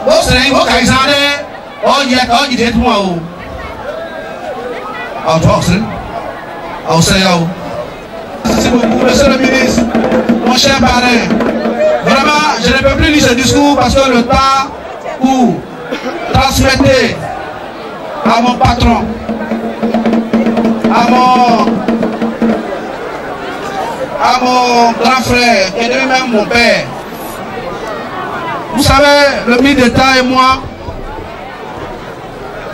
bó sẹ̀rẹ̀ bó kàí sáré ọ̀yẹ̀ ká ọ̀jìdé tún wà o ọ̀tọ̀ ọ̀sẹ̀ yà o. Monsieur le ministre, mon cher parrain, vraiment, je ne peux plus lire ce discours parce que le temps pour transmettre à mon patron, à mon grand frère, et même mon père. Vous savez, le ministre d'État et moi,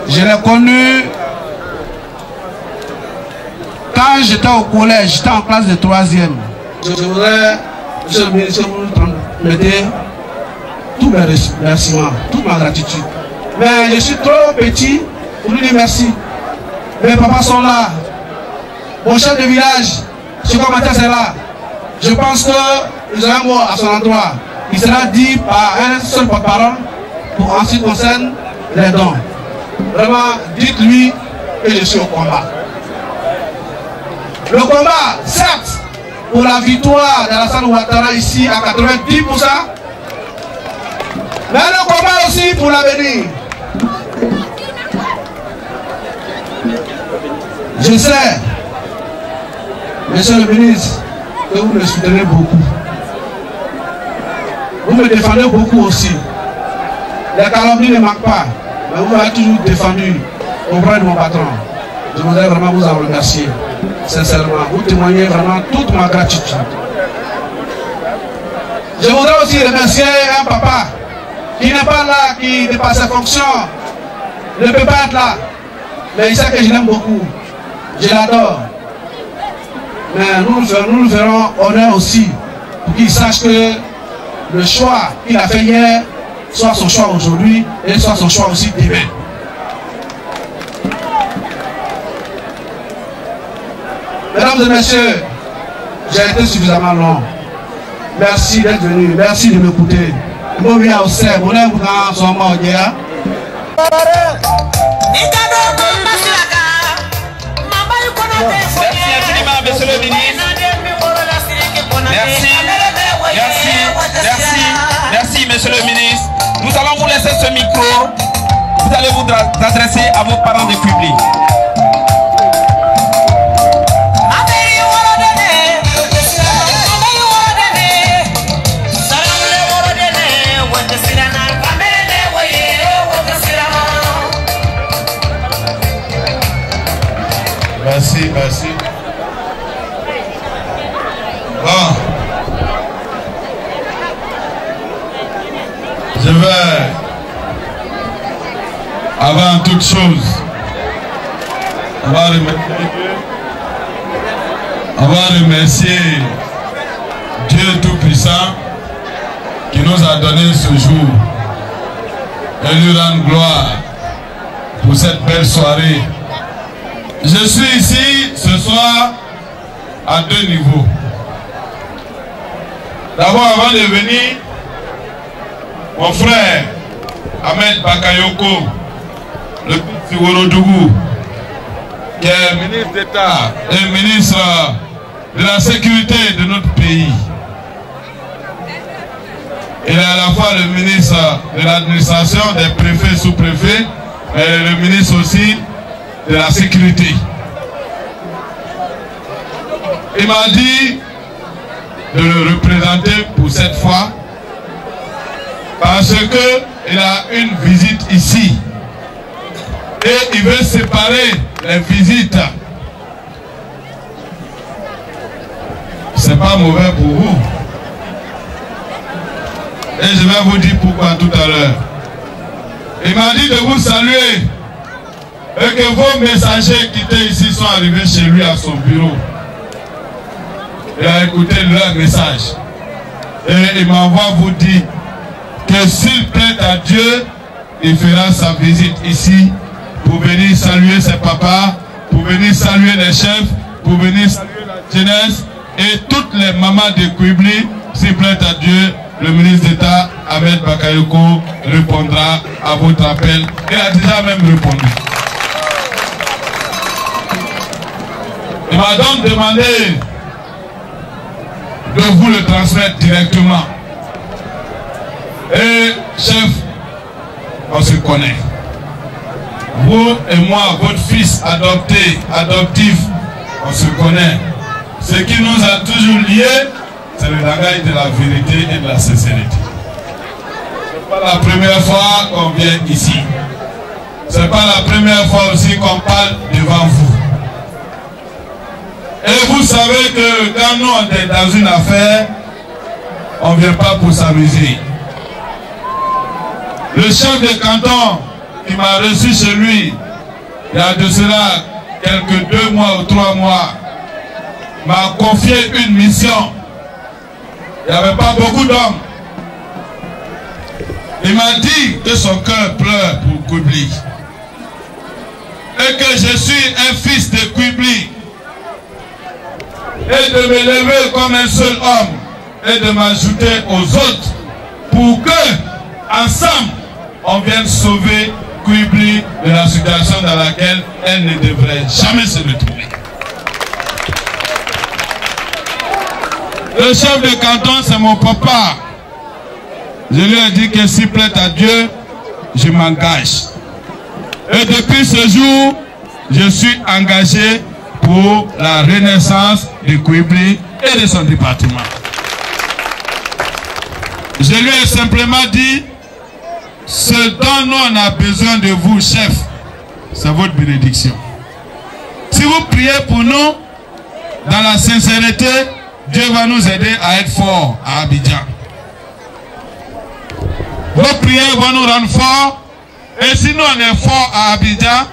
je l'ai connu quand j'étais au collège, j'étais en classe de 3e. Je voudrais, monsieur le ministre, vous transmettez tous mes remerciements, toute ma gratitude. Mais je suis trop petit pour lui dire merci. Mes papas sont là. Mon chef de village, ce commentaire c'est là. Je pense qu'il y aura un mot à son endroit. Il sera dit par un seul porte-parole pour en ce qui concerne les dons. Vraiment, dites-lui que je suis au combat. Le combat, certes, pour la victoire d'Alassane Ouattara ici à 90%, mais le combat aussi pour l'avenir. Je sais, monsieur le ministre, que vous me soutenez beaucoup. Vous me défendez beaucoup aussi. Les calomnies ne manquent pas, mais vous m'avez toujours défendu auprès de mon patron. Je voudrais vraiment vous en remercier. Sincèrement, vous témoignez vraiment toute ma gratitude. Je voudrais aussi remercier un papa qui n'est pas là, qui n'est pas sa fonction, ne peut pas être là. Mais il sait que je l'aime beaucoup. Je l'adore. Mais nous le ferons honneur aussi pour qu'il sache que le choix qu'il a fait hier soit son choix aujourd'hui et soit son choix aussi demain. Mesdames et messieurs, j'ai été suffisamment long. Merci d'être venu, merci de m'écouter. Merci infiniment, monsieur le ministre. Merci, monsieur le ministre. Nous allons vous laisser ce micro. Vous allez vous adresser à vos parents de public. Merci. Bon. Je vais, avant toute chose, on va remercier Dieu Tout-Puissant qui nous a donné ce jour et lui rendre gloire pour cette belle soirée. Je suis ici ce soir à deux niveaux. D'abord, avant de venir, mon frère Ahmed Bakayoko, le petit Wolodougou, qui est ministre d'État et ministre de la sécurité de notre pays. Il est à la fois le ministre de l'administration, des préfets, sous-préfets, et le ministre aussi de la sécurité. Il m'a dit de le représenter pour cette fois parce qu'il a une visite ici et il veut séparer les visites. c'est pas mauvais pour vous. Et je vais vous dire pourquoi tout à l'heure. Il m'a dit de vous saluer et que vos messagers qui étaient ici sont arrivés chez lui à son bureau. Il a écouté leur message. Et il m'envoie vous dire que s'il plaît à Dieu, il fera sa visite ici pour venir saluer ses papas, pour venir saluer les chefs, pour venir saluer la jeunesse et toutes les mamans de Quibli. S'il plaît à Dieu, le ministre d'État Ahmed Bakayoko répondra à votre appel. Il a déjà même répondu. Il m'a donc demandé de vous le transmettre directement. Et chef, on se connaît. Vous et moi, votre fils adoptif, on se connaît. Ce qui nous a toujours liés, c'est le langage de la vérité et de la sincérité. Ce n'est pas la première fois qu'on vient ici. Ce n'est pas la première fois aussi qu'on parle devant vous. Et vous savez que quand nous on est dans une affaire, on ne vient pas pour s'amuser. Le chef de canton qui m'a reçu chez lui, il y a de cela quelques 2 mois ou 3 mois, m'a confié une mission. Il n'y avait pas beaucoup d'hommes. Il m'a dit que son cœur pleure pour Quibli. Et que je suis un fils de Quibli. Et de me lever comme un seul homme. Et de m'ajouter aux autres. Pour que, ensemble, on vienne sauver Quibli de la situation dans laquelle elle ne devrait jamais se retrouver. Le chef de canton, c'est mon papa. Je lui ai dit que s'il plaît à Dieu, je m'engage. Et depuis ce jour, je suis engagé pour la renaissance de Quibli et de son département. Je lui ai simplement dit, ce dont nous on a besoin de vous, chef, c'est votre bénédiction. Si vous priez pour nous, dans la sincérité, Dieu va nous aider à être forts à Abidjan. Vos prières vont nous rendre forts. Et si nous on est forts à Abidjan,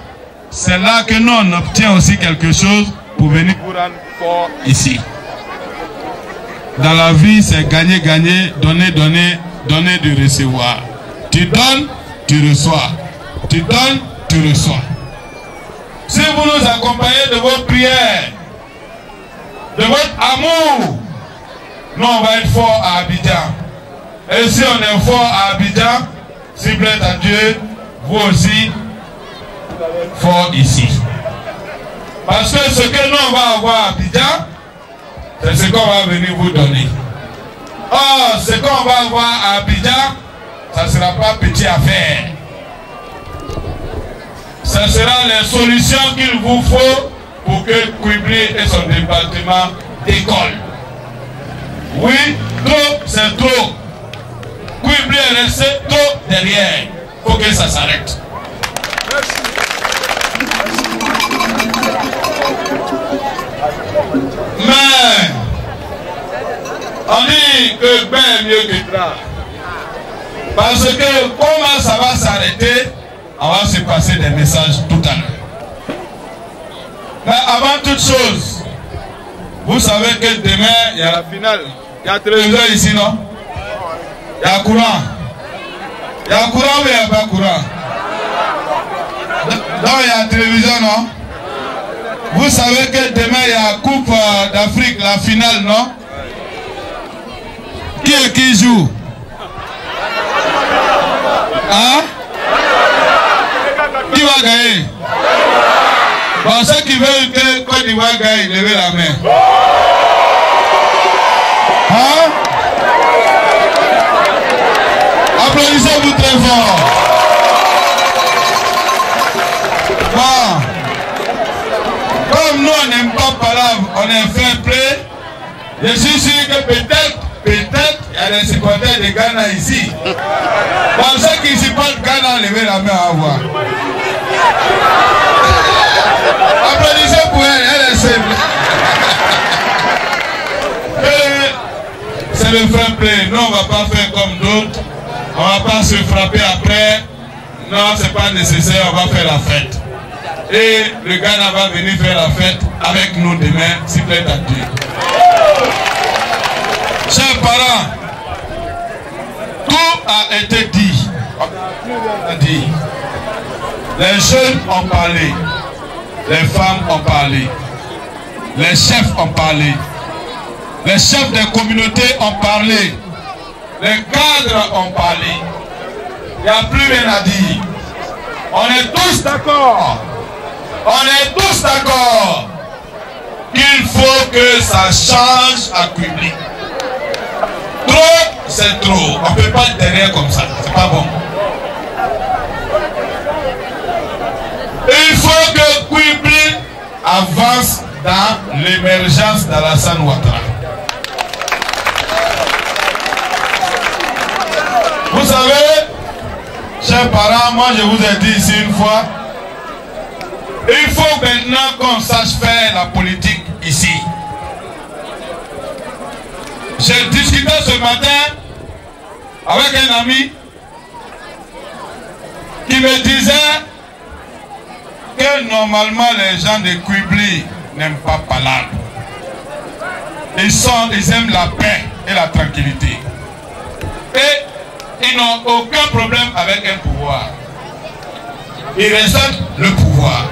c'est là que nous on obtient aussi quelque chose pour venir vous rendre forts ici. Dans la vie, c'est gagner, gagner, donner, donner, donner de recevoir. Tu donnes, tu reçois. Tu donnes, tu reçois. Si vous nous accompagnez de vos prières, de votre amour, nous on va être forts à Abidjan. Et si on est fort à Abidjan, s'il plaît à Dieu, vous aussi, vous allez être fort ici. Parce que ce que nous on va avoir à Abidjan, c'est ce qu'on va venir vous donner. Or, ce qu'on va avoir à Abidjan, ça ne sera pas petite affaire. Ce sera les solutions qu'il vous faut pour que Quibli et son département décollent. Oui, trop, c'est trop. Quibli est resté trop derrière. Il faut que ça s'arrête. Mais, on dit que bien est mieux que drap. Parce que comment ça va s'arrêter, on va se passer des messages tout à l'heure. Mais avant toute chose, vous savez que demain, il y a la finale. Il y a télévision ici, non? Il y a courant. Il y a courant ou il n'y a pas courant? Donc il y a télévision, non? Vous savez que demain, il y a la Coupe d'Afrique, la finale, non? Qui est qui joue? Hein? Qui va gagner? Bon, ceux qui veulent que Côte d'Ivoire gagne, levez la main. Hein? Applaudissez-vous très fort. Bon. Comme nous, on n'aime pas parler, on est fair play, je suis sûr que peut-être, il y a des supporters de Ghana ici. Bon, ceux qui supportent Ghana, levez la main à voir. Applaudissez pour elle, elle est simple. Que le fair play. Nous, on ne va pas faire comme d'autres. On ne va pas se frapper après. Non, c'est pas nécessaire, on va faire la fête. Et le Ghana va venir faire la fête avec nous demain, s'il plaît à Dieu. Chers parents, tout a été dit. Les jeunes ont parlé, les femmes ont parlé, les chefs ont parlé, les chefs des communautés ont parlé, les cadres ont parlé. Il n'y a plus rien à dire. On est tous d'accord. On est tous d'accord qu'il faut que ça change à Quibli. Trop, c'est trop. On ne peut pas être derrière comme ça. C'est pas bon. Il faut que Quibli avance dans l'émergence d'Alassane Ouattara. Vous savez, chers parents, moi je vous ai dit ici une fois, il faut maintenant qu'on sache faire la politique ici. J'ai discuté ce matin avec un ami qui me disait que normalement les gens de Quibli n'aiment pas Palade. Ils aiment la paix et la tranquillité. Et ils n'ont aucun problème avec un pouvoir. Ils respectent le pouvoir.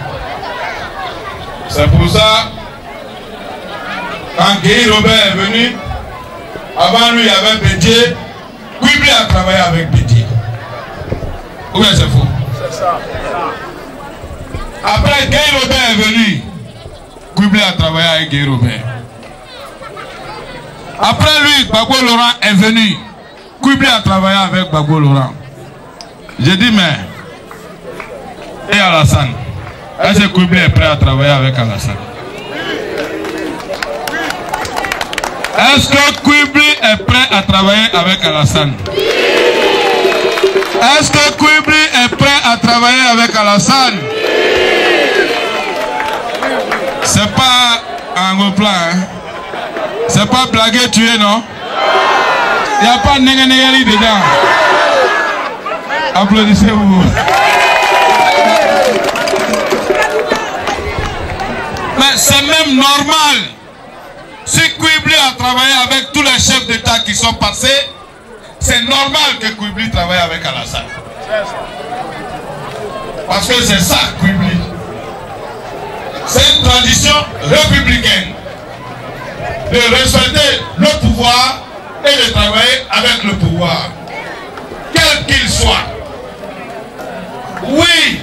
C'est pour ça, quand Guy Robert est venu, avant lui il y avait Bédier, Quibli a travaillé avec Bédier. Ou bien c'est faux? C'est ça. Après Guy Robert est venu, Quibli a travaillé avec Guy Robert. Après lui, Gbagbo Laurent est venu. Quibli a travaillé avec Gbagbo Laurent. J'ai dit, mais, et Alassane, est-ce que Quibli est prêt à travailler avec Alassane? Est-ce que Quibli est prêt à travailler avec Alassane? Est-ce que Quibli est prêt à travailler avec Alassane? C'est pas un gros plan, hein? C'est pas blaguer, tuer, non? Il n'y a pas de néganégali dedans. Applaudissez-vous. Mais c'est même normal. Si Quibli a travaillé avec tous les chefs d'État qui sont passés, c'est normal que Quibli travaille avec Alassane. Parce que c'est ça, Quibli. C'est une tradition républicaine de respecter le pouvoir et de travailler avec le pouvoir, quel qu'il soit. Oui,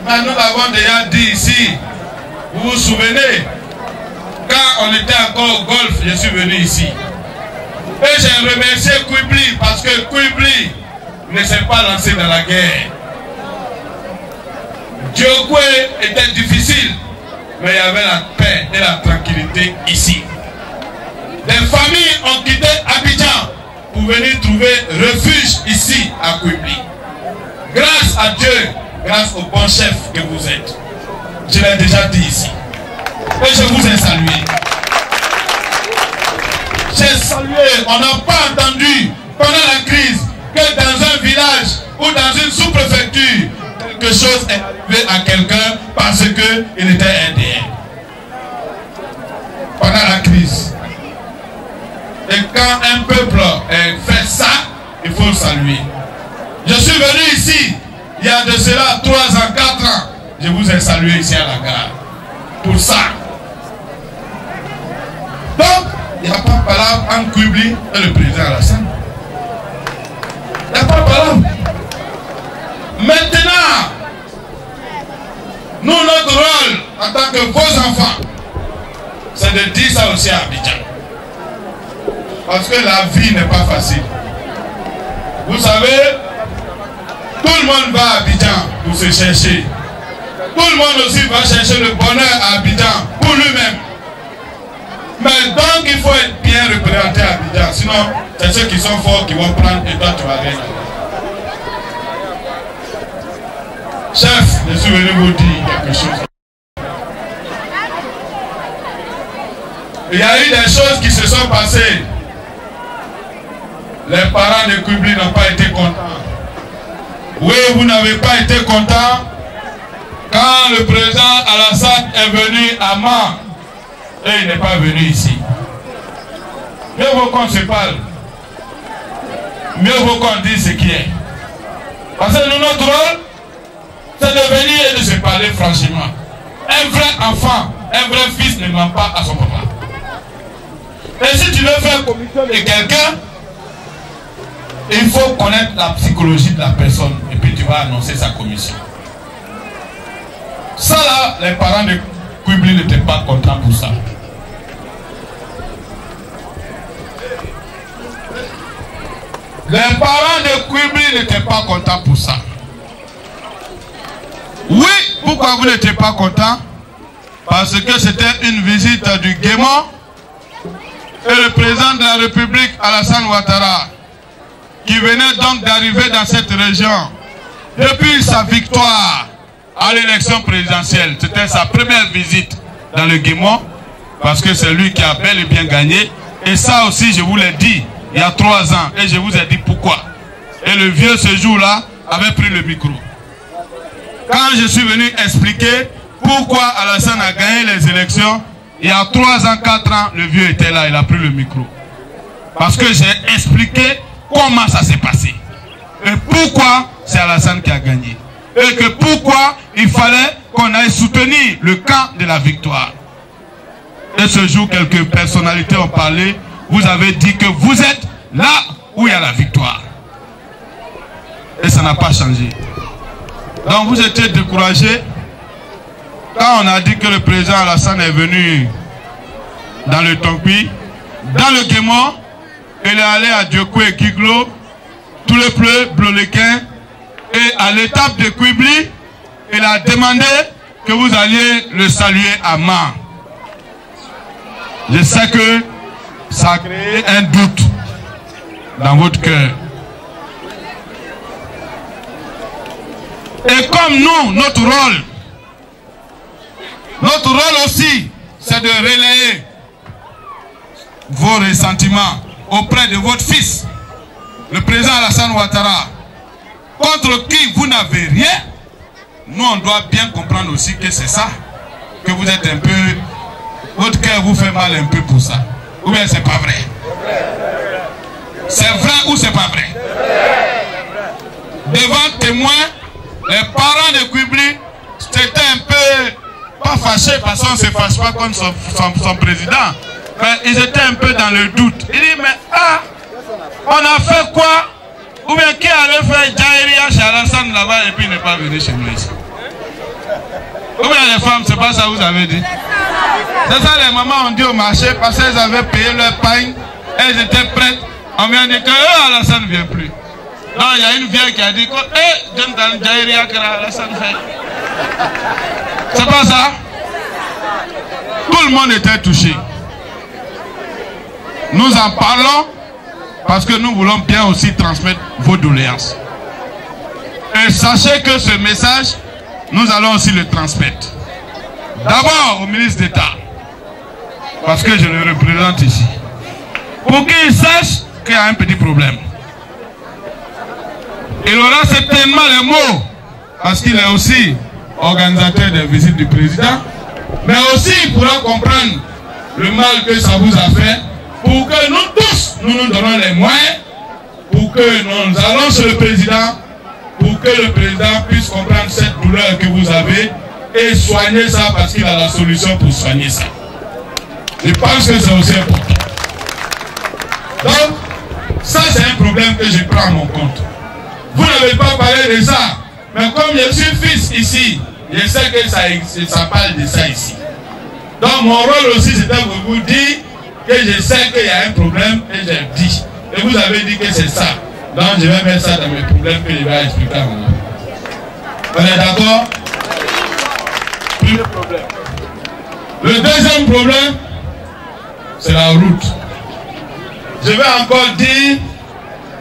mais nous l'avons déjà dit ici, vous vous souvenez, quand on était encore au golf, je suis venu ici. Et j'ai remercié Quibli parce que Quibli ne s'est pas lancé dans la guerre. Diokwe était difficile, mais il y avait la paix et la tranquillité ici. Des familles ont quitté Abidjan pour venir trouver refuge ici à Quibli. Grâce à Dieu, grâce au bon chef que vous êtes. Je l'ai déjà dit ici. Et je vous ai salué. J'ai salué, on n'a pas entendu pendant la crise que dans un village ou dans une sous-préfecture, quelque chose est arrivé à quelqu'un parce qu'il était indien. Pendant la crise. Et quand un peuple fait ça, il faut le saluer. Je suis venu ici, il y a de cela 3 ans, 4 ans. Je vous ai salué ici à la gare. Pour ça. Donc, il n'y a pas de parole entre Quibli et le président Alassane. Il n'y a pas de parole. Maintenant, nous, notre rôle en tant que vos enfants, c'est de dire ça aussi à Abidjan. Parce que la vie n'est pas facile. Vous savez, tout le monde va à Abidjan pour se chercher. Tout le monde aussi va chercher le bonheur à Abidjan pour lui-même. Mais donc il faut être bien représenté à Abidjan. Sinon, c'est ceux qui sont forts qui vont prendre et toi tu vas rien. Chef, je suis venu vous dire quelque chose. Il y a eu des choses qui se sont passées les parents de Kwibli n'ont pas été contents. Oui, vous n'avez pas été contents quand le président Alassane est venu à Man et il n'est pas venu ici. Mieux vaut qu'on se parle. Mieux vaut qu'on dise ce qui est. Parce que notre rôle, c'est de venir et de se parler franchement. Un vrai enfant, un vrai fils ne ment pas à son papa. Et si tu veux faire commission de quelqu'un, il faut connaître la psychologie de la personne et puis tu vas annoncer sa commission. Ça là, les parents de Kwibli n'étaient pas contents pour ça. Les parents de Kwibli n'étaient pas contents pour ça. Oui, pourquoi vous n'étiez pas contents? Parce que c'était une visite du Guémon et le président de la République, Alassane Ouattara, qui venait donc d'arriver dans cette région depuis sa victoire à l'élection présidentielle. C'était sa première visite dans le Guémon, parce que c'est lui qui a bel et bien gagné. Et ça aussi, je vous l'ai dit il y a 3 ans, et je vous ai dit pourquoi. Et le vieux, ce jour-là, avait pris le micro. Quand je suis venu expliquer pourquoi Alassane a gagné les élections, il y a 3 ans, 4 ans, le vieux était là, il a pris le micro. Parce que j'ai expliqué comment ça s'est passé. Et pourquoi c'est Alassane qui a gagné. Et que pourquoi il fallait qu'on aille soutenir le camp de la victoire. Et ce jour, quelques personnalités ont parlé. Vous avez dit que vous êtes là où il y a la victoire. Et ça n'a pas changé. Donc vous étiez découragés quand on a dit que le président Alassane est venu dans le Tongui, dans le Guémon, il est allé à Diokou et Kiglo, tous les pleux, Blolequin, et à l'étape de Kwibli, il a demandé que vous alliez le saluer à Man. Je sais que ça a créé un doute dans votre cœur. Et comme nous, notre rôle aussi, c'est de relayer vos ressentiments auprès de votre fils, le président Alassane Ouattara, contre qui vous n'avez rien. Nous, on doit bien comprendre aussi que c'est ça, que vous êtes un peu, votre cœur vous fait mal un peu pour ça. Ou bien c'est pas vrai? C'est vrai ou c'est pas vrai? Devant témoins, les parents de Kwibli, c'était un peu, pas fâchés parce qu'on ne se fâche pas contre son président, mais ils étaient un peu dans le doute. Ils disent, mais on a fait quoi? Ou bien qui allait faire Jaïria chez Alassane là-bas et puis n'est pas venu chez nous ici? Ou bien les femmes, c'est pas ça que vous avez dit? C'est ça les mamans ont dit au marché parce qu'elles avaient payé leur pain, elles étaient prêtes. On vient de dire que Alassane ne vient plus. Non, il y a une vieille qui a dit que Alassane fait. C'est pas ça? Tout le monde était touché. Nous en parlons parce que nous voulons bien aussi transmettre vos doléances. Et sachez que ce message, nous allons aussi le transmettre. D'abord au ministre d'État, parce que je le représente ici, pour qu'il sache qu'il y a un petit problème. Il aura certainement les mots, parce qu'il est aussi organisateur des visites du président, mais aussi il pourra comprendre le mal que ça vous a fait, pour que nous tous, nous nous donnons les moyens, pour que nous allons sur le président, pour que le président puisse comprendre cette douleur que vous avez et soigner ça parce qu'il a la solution pour soigner ça. Je pense que c'est aussi important. Donc, ça c'est un problème que je prends à mon compte. Vous n'avez pas parlé de ça, mais comme je suis fils ici, je sais que ça parle de ça ici. Donc mon rôle aussi c'était de vous dire que je sais qu'il y a un problème et j'ai dit. Et vous avez dit que c'est ça. Donc je vais mettre ça dans mes problèmes que je vais expliquer à vous. On est d'accord? Plus de problème. Le deuxième problème, c'est la route. Je vais encore dire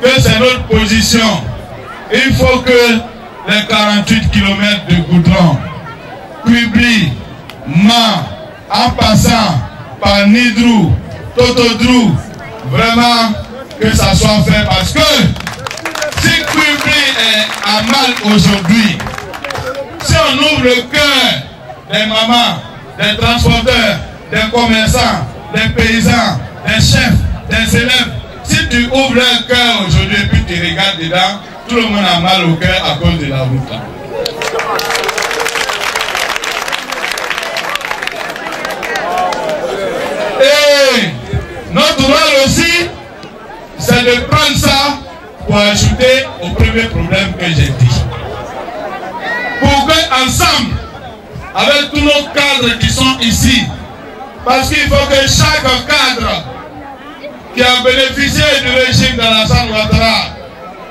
que c'est notre position. Il faut que les 48 km de goudron, Kwibli, Man, en passant par Nidrou, Totodrou, vraiment que ça soit fait parce que si Quibli est à mal aujourd'hui, si on ouvre le cœur des mamans, des transporteurs, des commerçants, des paysans, des chefs, des élèves, si tu ouvres leur cœur aujourd'hui et puis tu regardes dedans, tout le monde a mal au cœur à cause de la route. Et notre rôle aussi, c'est de prendre ça pour ajouter au premier problème que j'ai dit. Pour qu'ensemble, avec tous nos cadres qui sont ici, parce qu'il faut que chaque cadre qui a bénéficié du régime d'Alassane Ouattara,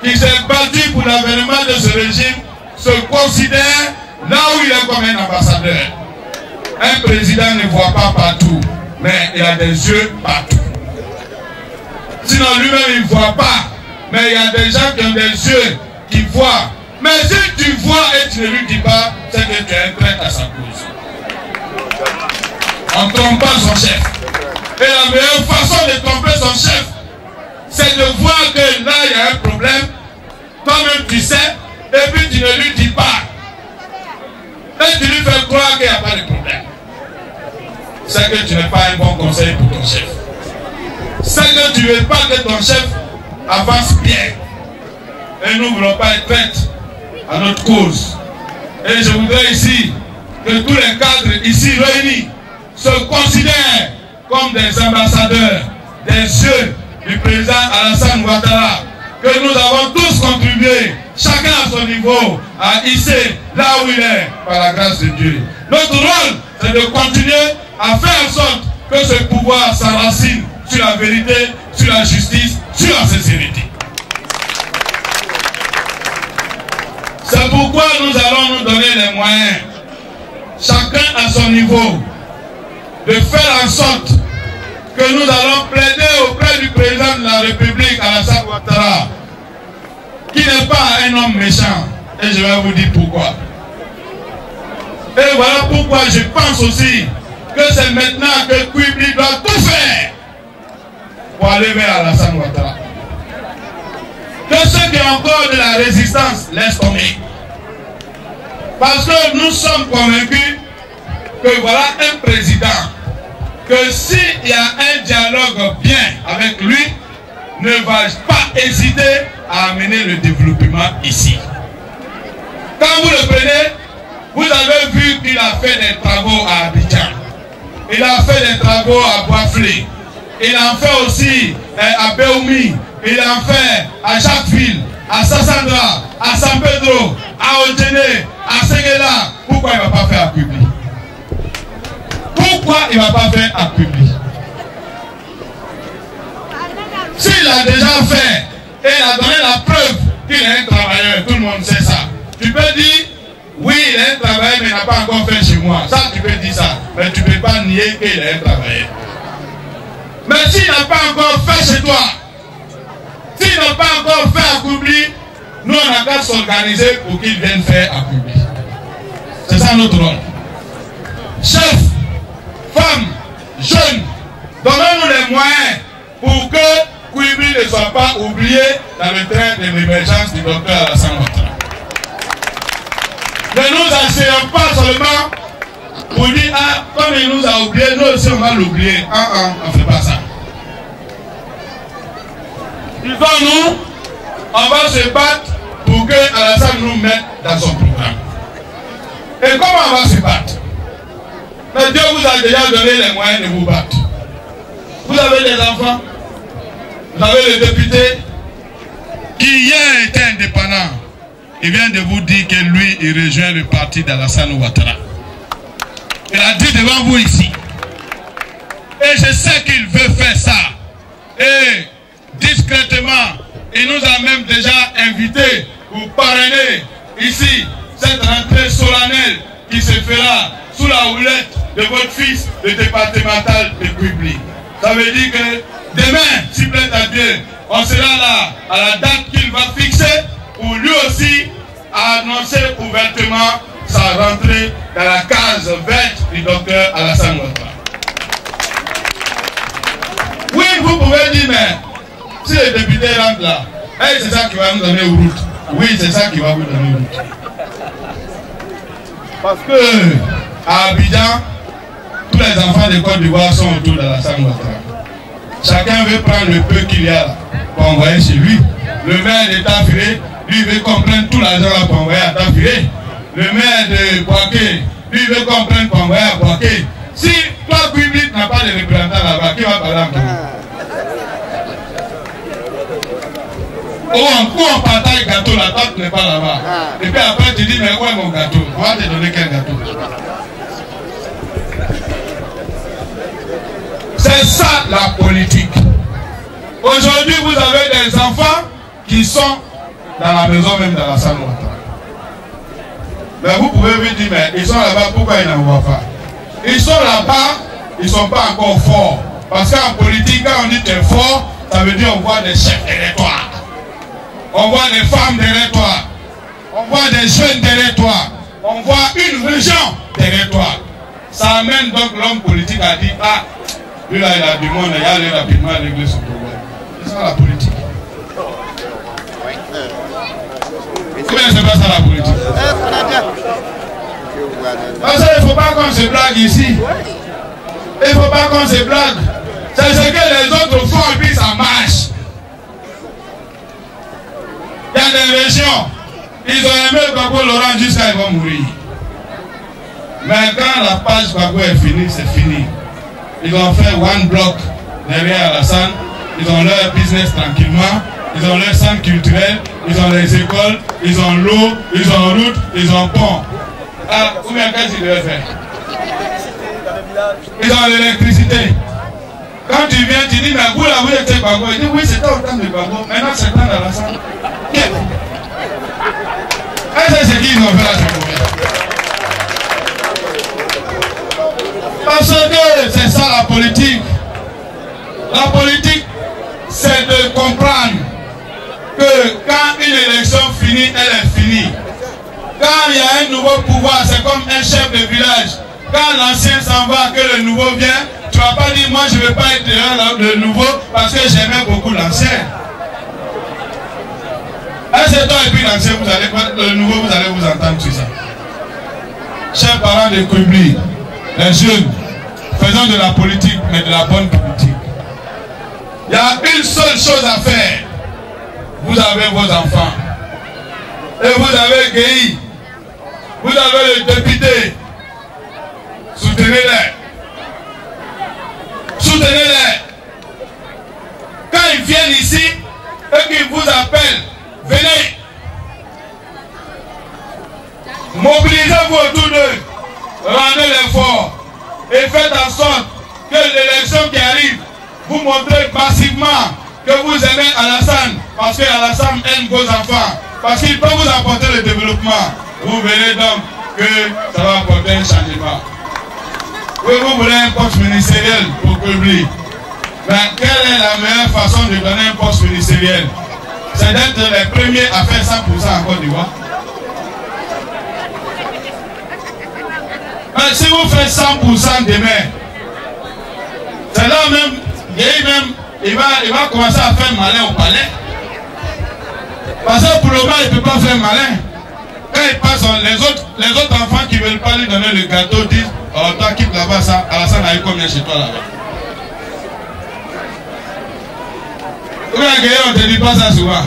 qui s'est battu pour l'avènement de ce régime, se considère là où il est comme un ambassadeur. Un président ne voit pas partout, mais il a des yeux partout. Sinon lui-même il ne voit pas, mais il y a des gens qui ont des yeux qui voient. Mais si tu vois et tu ne lui dis pas, c'est que tu es un traître à sa cause. On ne trompe pas son chef. Et la meilleure façon de tromper son chef, c'est de voir que là il y a un problème, toi-même tu sais, et puis tu ne lui dis pas. Et tu lui fais croire qu'il n'y a pas de problème. C'est que tu n'es pas un bon conseil pour ton chef. C'est que tu ne veux pas que ton chef avance bien. Et nous ne voulons pas être traîtres à notre cause. Et je voudrais ici que tous les cadres ici réunis se considèrent comme des ambassadeurs des yeux du président Alassane Ouattara, que nous avons tous contribué, chacun à son niveau, à hisser là où il est, par la grâce de Dieu. Notre rôle, c'est de continuer à faire en sorte que ce pouvoir s'enracine sur la vérité, sur la justice, sur la sincérité. C'est pourquoi nous allons nous donner les moyens, chacun à son niveau, de faire en sorte que nous allons plaider auprès du président de la République, Alassane Ouattara, qui n'est pas un homme méchant. Et je vais vous dire pourquoi. Et voilà pourquoi je pense aussi que c'est maintenant que Quibli doit tout faire pour aller vers Alassane Ouattara. Que ceux qui ont encore de la résistance laissent tomber. Parce que nous sommes convaincus que voilà un président que s'il y a un dialogue bien avec lui, ne va pas hésiter à amener le développement ici. Quand vous le prenez, vous avez vu qu'il a fait des travaux à Abidjan. Il a fait des travaux à Boisflé. Il en fait aussi à Béoumi. Il en fait à Jacquesville, à Sassandra, à San Pedro, à Odjene, à Séguéla. Pourquoi il ne va pas faire à Quibli? Pourquoi il ne va pas faire à Quibli? S'il a déjà fait et il a donné la preuve qu'il est un travailleur, tout le monde sait ça. Tu peux dire, oui, il est un travailleur, mais il n'a pas encore fait chez moi. Ça, tu peux dire ça. Mais tu ne peux pas nier qu'il est un travailleur. Mais s'il n'a pas encore fait chez toi, s'il n'a pas encore fait à Quibli, nous on a qu'à s'organiser pour qu'il vienne faire à Quibli. C'est ça notre rôle. Chef, femmes, jeunes, donnons-nous les moyens pour que Quibli ne soit pas oublié dans le train de l'émergence du docteur Alassane Ouattara. Ne nous asseyons pas seulement pour dire, ah, comme il nous a oublié, nous aussi on va l'oublier. On ne fait pas ça. Disons-nous, on va se battre pour que Alassane nous mette dans son programme. Et comment on va se battre? Mais Dieu vous a déjà donné les moyens de vous battre. Vous avez des enfants, vous avez le député qui hier était indépendant. Il vient de vous dire que lui, il rejoint le parti d'Alassane Ouattara. Il a dit devant vous ici. Et je sais qu'il veut faire ça. Et discrètement, il nous a même déjà invités pour parrainer ici cette rentrée solennelle qui se fera sous la houlette de votre fils, le départemental de Quibli. Ça veut dire que demain, s'il plaît à Dieu, on sera là à la date qu'il va fixer pour lui aussi annoncer ouvertement sa rentrée dans la case verte du docteur Alassane Ouattara. Oui, vous pouvez dire, mais Si les députés rentrent là, c'est ça qui va nous donner une route. Oui, c'est ça qui va vous donner une route. Parce que à Abidjan, tous les enfants de Côte d'Ivoire sont autour de la Salle Ouattara. Chacun veut prendre le peu qu'il y a là pour envoyer chez lui. Le maire de Tafiré, lui veut comprendre tout l'argent là pour envoyer à Tafiré. Le maire de Boaké, lui veut comprendre pour envoyer à Boaké. Si toi, public, n'a pas de représentant là-bas, qui va parler en tout? Où on partage le gâteau, la table n'est pas là-bas. Et puis après, tu dis, mais où est mon gâteau? On va te donner quel gâteau? C'est ça la politique. Aujourd'hui, vous avez des enfants qui sont dans la maison, même dans la salle. Mais vous pouvez lui dire, mais ils sont là-bas, pourquoi ils n'en voient pas? Ils sont là-bas, ils ne sont pas encore forts. Parce qu'en politique, quand on dit que tu es fort, ça veut dire on voit des chefs derrière toi. On voit des femmes derrière toi. On voit des jeunes derrière toi. On voit une région derrière toi. Ça amène donc l'homme politique à dire, ah, lui là il a du monde, il allait rapidement régler son problème. C'est ça la politique. Comment c'est pas ça la politique? Parce qu'il ne faut pas qu'on se blague ici. Il ne faut pas qu'on se blague. C'est ce que les autres font et puis ça marche. Il y a des régions, ils ont aimé Gbagbo Laurent jusqu'à ils vont mourir. Mais quand la page Gbagbo est finie, c'est fini. Ils ont fait one block derrière Alassane. Ils ont leur business tranquillement. Ils ont leur centre culturel. Ils ont les écoles. Ils ont l'eau. Ils ont route. Ils ont pont. Ah, combien qu'est-ce qu'ils devaient faire? Ils ont l'électricité. Quand tu viens, tu dis, mais vous là, vous êtes Gbagbo. Il dit, oui, c'était au temps de Gbagbo. Maintenant, c'est le temps d'Alassane. Est-ce que c'est ce qu'ils ont fait là, c'est combien? Parce que c'est ça la politique. La politique, c'est de comprendre que quand une élection finit, elle est finie. Quand il y a un nouveau pouvoir, c'est comme un chef de village. Quand l'ancien s'en va, que le nouveau vient, tu ne vas pas dire, moi je ne veux pas être le nouveau parce que j'aimais beaucoup l'ancien. C'est toi et puis l'ancien, le nouveau, vous allez vous entendre sur ça. Chers parents de Kwibli, les jeunes, faisons de la politique, mais de la bonne politique. Il y a une seule chose à faire. Vous avez vos enfants. Et vous avez Guéhi. Vous avez le député. Soutenez-les. Soutenez-les. Quand ils viennent ici et qu'ils vous appellent, venez. Mobilisez-vous autour d'eux. Rendez l'effort. Et faites en sorte que l'élection qui arrive, vous montrez massivement que vous aimez Alassane. Parce que Alassane aime vos enfants. Parce qu'il peut vous apporter le développement. Vous verrez donc que ça va apporter un changement. Oui, vous voulez un poste ministériel pour Kwibli. Mais quelle est la meilleure façon de donner un poste ministériel? C'est d'être les premiers à faire 100% en Côte d'Ivoire. Mais si vous faites 100% demain, c'est là même, il va commencer à faire malin au palais. Parce que pour le moment, il ne peut pas faire malin. Quand il passe, les autres enfants qui ne veulent pas lui donner le gâteau disent, oh, toi quitte là-bas, ça, Alassane a eu combien chez toi là-bas? On ne te dit pas ça souvent.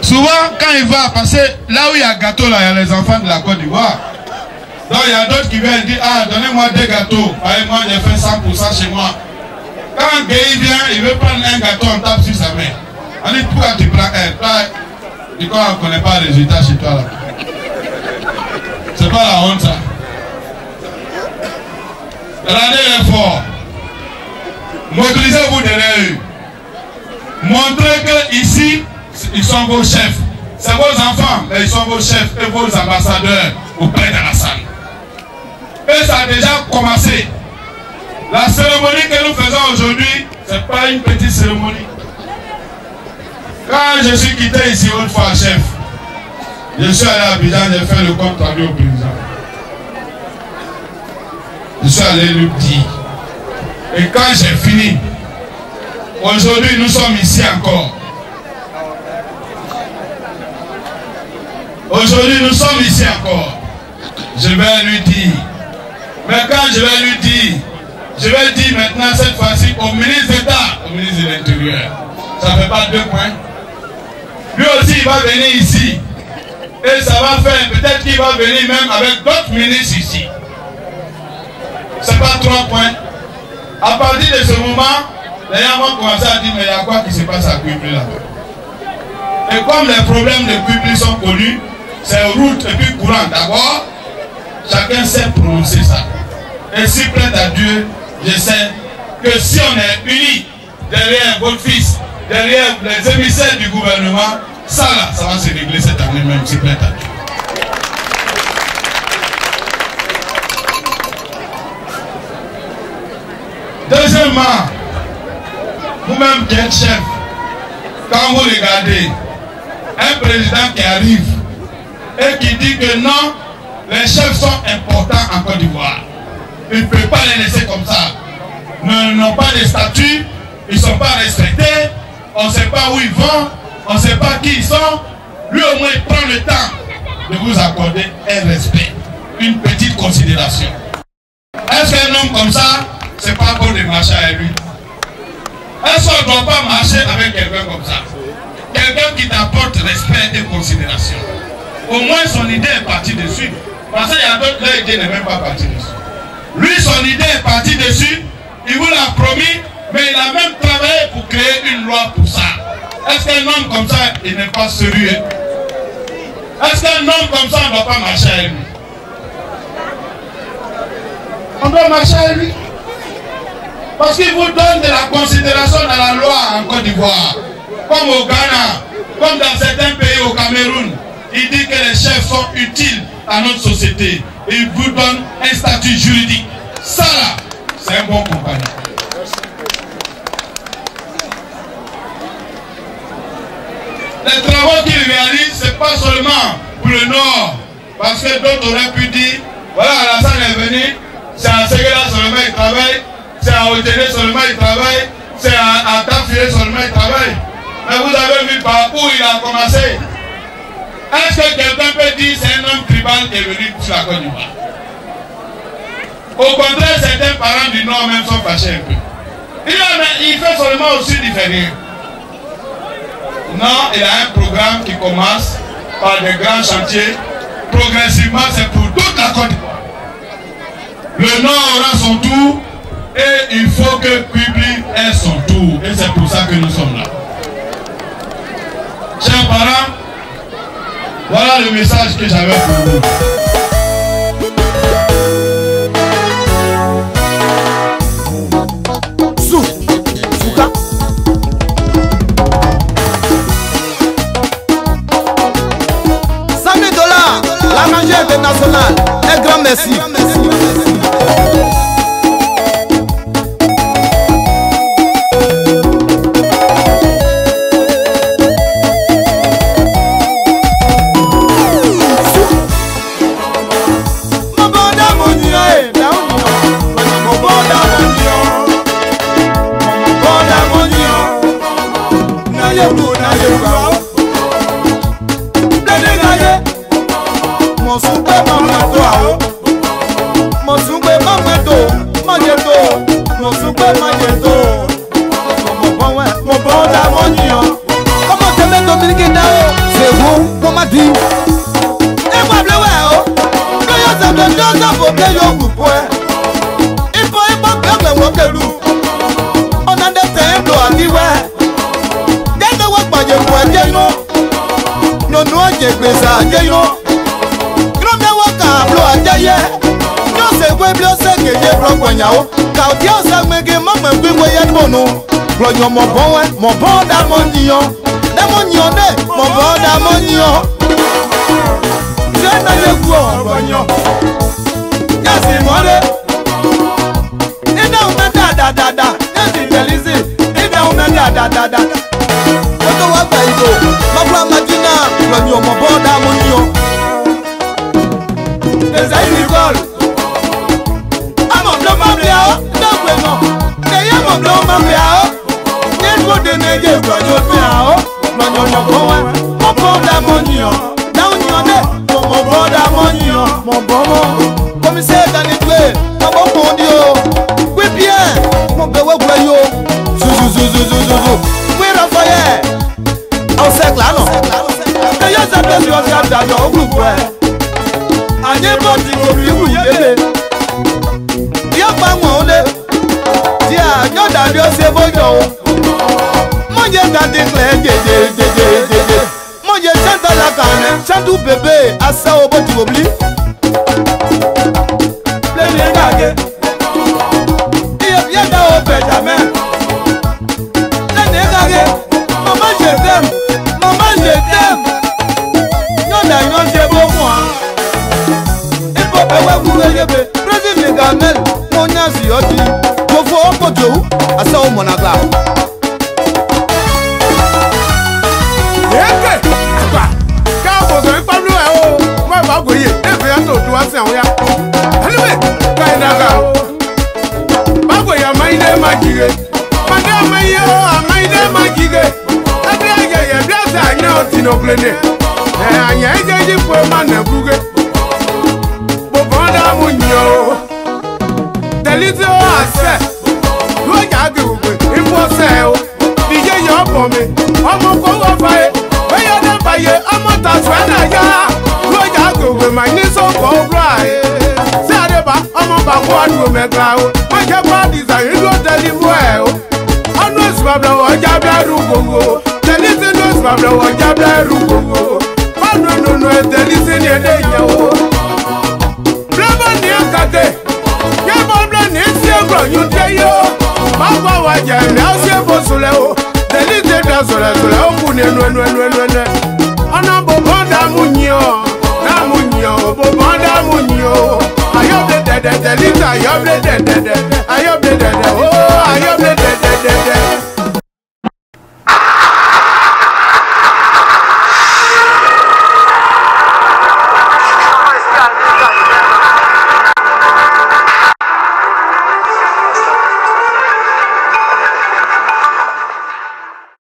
Souvent, quand il va passer, là où il y a gâteau, là, il y a les enfants de la Côte d'Ivoire. Donc il y a d'autres qui viennent dire, ah, donnez-moi 2 gâteaux. Moi, j'ai fait 100% chez moi. Quand Guéhi vient, il veut prendre un gâteau, on tape sur sa main. On dit, pourquoi tu prends un? Du coup, on ne connaît pas le résultat chez toi là. C'est pas la honte ça. Rendez l'effort. Mobilisez-vous derrière eux. Montrez que ici, ils sont vos chefs. C'est vos enfants, mais ils sont vos chefs et vos ambassadeurs auprès d'Alassane. Et ça a déjà commencé. La cérémonie que nous faisons aujourd'hui, ce n'est pas une petite cérémonie. Quand je suis quitté ici une fois, chef, je suis allé à Abidjan, j'ai fait le compte rendu au président. Je suis allé lui dire. Et quand j'ai fini, Aujourd'hui, nous sommes ici encore. Aujourd'hui, nous sommes ici encore. Je vais lui dire. Mais quand je vais lui dire, je vais dire maintenant cette fois-ci au ministre d'État, au ministre de l'Intérieur. Ça ne fait pas 2 points. Lui aussi, il va venir ici. Et ça va faire, peut-être qu'il va venir même avec d'autres ministres ici. Ce n'est pas 3 points. À partir de ce moment, les gens vont commencer à dire, mais il y a quoi qui se passe à Kwibli là-bas? Et comme les problèmes de Kwibli sont connus, c'est route et puis courant. D'abord, chacun sait prononcer ça. Et si plaît à Dieu, je sais que si on est unis derrière votre fils, derrière les émissaires du gouvernement, ça là, ça va se régler cette année même, si plaît à Dieu. Deuxièmement, vous-même qui êtes chef, quand vous regardez un président qui arrive et qui dit que non, les chefs sont importants en Côte d'Ivoire, il ne peut pas les laisser comme ça. Ils n'ont pas de statut, ils ne sont pas respectés, on ne sait pas où ils vont, on ne sait pas qui ils sont. Lui au moins il prend le temps de vous accorder un respect, une petite considération. Est-ce qu'un homme comme ça, c'est pas bon de marcher avec lui? Est-ce qu'on ne doit pas marcher avec quelqu'un comme ça? Quelqu'un qui t'apporte respect et considération. Au moins son idée est partie dessus. Parce qu'il y a d'autres, leur idée n'est même pas partie dessus. Lui, son idée est partie dessus. Il vous l'a promis, mais il a même travaillé pour créer une loi pour ça. Est-ce qu'un homme comme ça, il n'est pas sérieux? Est-ce qu'un homme comme ça, on ne doit pas marcher avec lui? On doit marcher avec lui. Parce qu'il vous donne de la considération dans la loi en Côte d'Ivoire. Comme au Ghana, comme dans certains pays au Cameroun. Il dit que les chefs sont utiles à notre société. Et il vous donne un statut juridique. Ça là, c'est un bon compagnon. Les travaux qu'il réalise, ce n'est pas seulement pour le Nord. Parce que d'autres auraient pu dire, voilà, Alassane est venu, c'est à Séguéla seulement il travaille, c'est à Otélé seulement il travaille, c'est à Tafilé seulement il travaille. Mais vous avez vu par où il a commencé. Est-ce que quelqu'un peut dire que c'est un homme tribal qui est venu sur la Côte d'Ivoire? Au contraire, certains parents du Nord même sont fâchés un peu. Il fait seulement au sud, il fait rien. Non, il a un programme qui commence par des grands chantiers. Progressivement, c'est pour toute la Côte d'Ivoire. Le Nord aura son tour et il faut que Kwibli ait son tour. Et c'est pour ça que nous sommes là. Chers parents, voilà le message que j'avais pour vous. Souka. $100 la manger internationale. Un grand merci. Mon bon d'amonion, né, mon bon d'amonion. Je n'ai pas d'amonion. Yasi mole. Et non, da. Yasi Belize. Et non, da. Oto wa baïdo. Ma bla madina. L'oignon, mon bon d'amonion. Les agricoles. Ah mon blanc ma bléa. Non, non. Et y'a mon blanc ma bléa. ìdájọ́ ògùnkùn ẹ̀. Àyẹ̀bọ̀ ti kò fi wù yébè. Bí ó pa wọn ó lé, tí àjọ dàbí ó ṣe bójọ o. Mọ̀jẹ̀ gàdí clẹ̀ jẹjẹjẹjẹjẹjẹ. Mọ̀jẹ̀ sẹ́ńtà la kànẹ́, sẹ́ńtù bèbè asáwọ̀ bó ti wò bí. Lẹ́ni ẹ̀ gàgé. Iye bí ẹ̀dá o Benjamin. Lẹ́ni ẹ̀ gàgé. Maman je t'aime. Maman je t'aime. Yọ̀dà yọ̀ ṣe bó fún wa. Ipò ẹ̀wẹ̀ kúrò yébè. President Gamel mo nya sí ọtí. Mo fọ ọkọ̀ tó asáwọ̀ mọ̀nàgbà. Yéèké àgbà káàbọ̀ sọ ipá ló ẹ̀ o. Má bàa gòyè ẹ̀fẹ̀ yẹn tó tu wá sí àwọn ya. Ẹlẹ́wẹ̀ káyé dàgbà o. Bágòyè àmáyídé má jìgé. Màdé àmáyé o àmáyídé má jìgé. Ẹbí ayẹyẹ bí ẹsẹ̀ àyẹ̀ ọtí nà ọ̀gbìnrin. Ẹ̀ àyẹ̀ ẹ̀jẹ̀ yìí fún ẹ má nà ẹ̀kúgé. Gbogbo ọ̀dà mú yàn o. Tẹ̀lísí ó àṣẹ. Lójà gbèwògbè ìfọ̀sẹ̀ o. Ìyé yọ ọ̀pọ̀ mi. Ọmọ kò wọ́ fàyè. Bẹ́yọ̀ dẹ́ fàyè ọmọ tàṣù ẹ̀ náà yá. Lójà gbèwògbè mà ní sọ́kọ̀ ọ̀gbọ́n àyè. Sí àdébà ọmọ bàbá àdúró mẹ́ta o. Wọ́n jẹ́ pàdísà yìí ló tẹ̀lé fún ẹ̀ o. Ọ̀nà ìsìbàbà wọ̀ jábẹ́ ẹrú gbogbo. Tẹ̀lísí ní ìsìbàbà wọ̀ jábẹ́ ẹrú gbogbo. Fọ́nù nùnù ẹ̀ tẹ̀lísí ní ẹ̀dẹ́ ìyẹn o. Blẹ́bọ̀ ní ẹ̀kàkẹ́. Yẹ́bọ̀ blẹ́ ní sí ẹ̀gbọ̀n yún dé yó. Bàbá wa jẹ̀ ẹ̀mí á sí ẹ̀bọ̀ sùlẹ̀ o. Tẹ̀lísí dẹ̀ sùlẹ̀ ó kù ní ẹnu. Ọ̀nà bòbọ̀ dàmú yín o. Dàmú yín o. Bòbọ̀ dàmú yín o. Ayọ̀bẹ̀ dẹ̀dẹ̀ tẹ̀lísí ayọ̀bẹ̀ dẹ̀dẹ̀.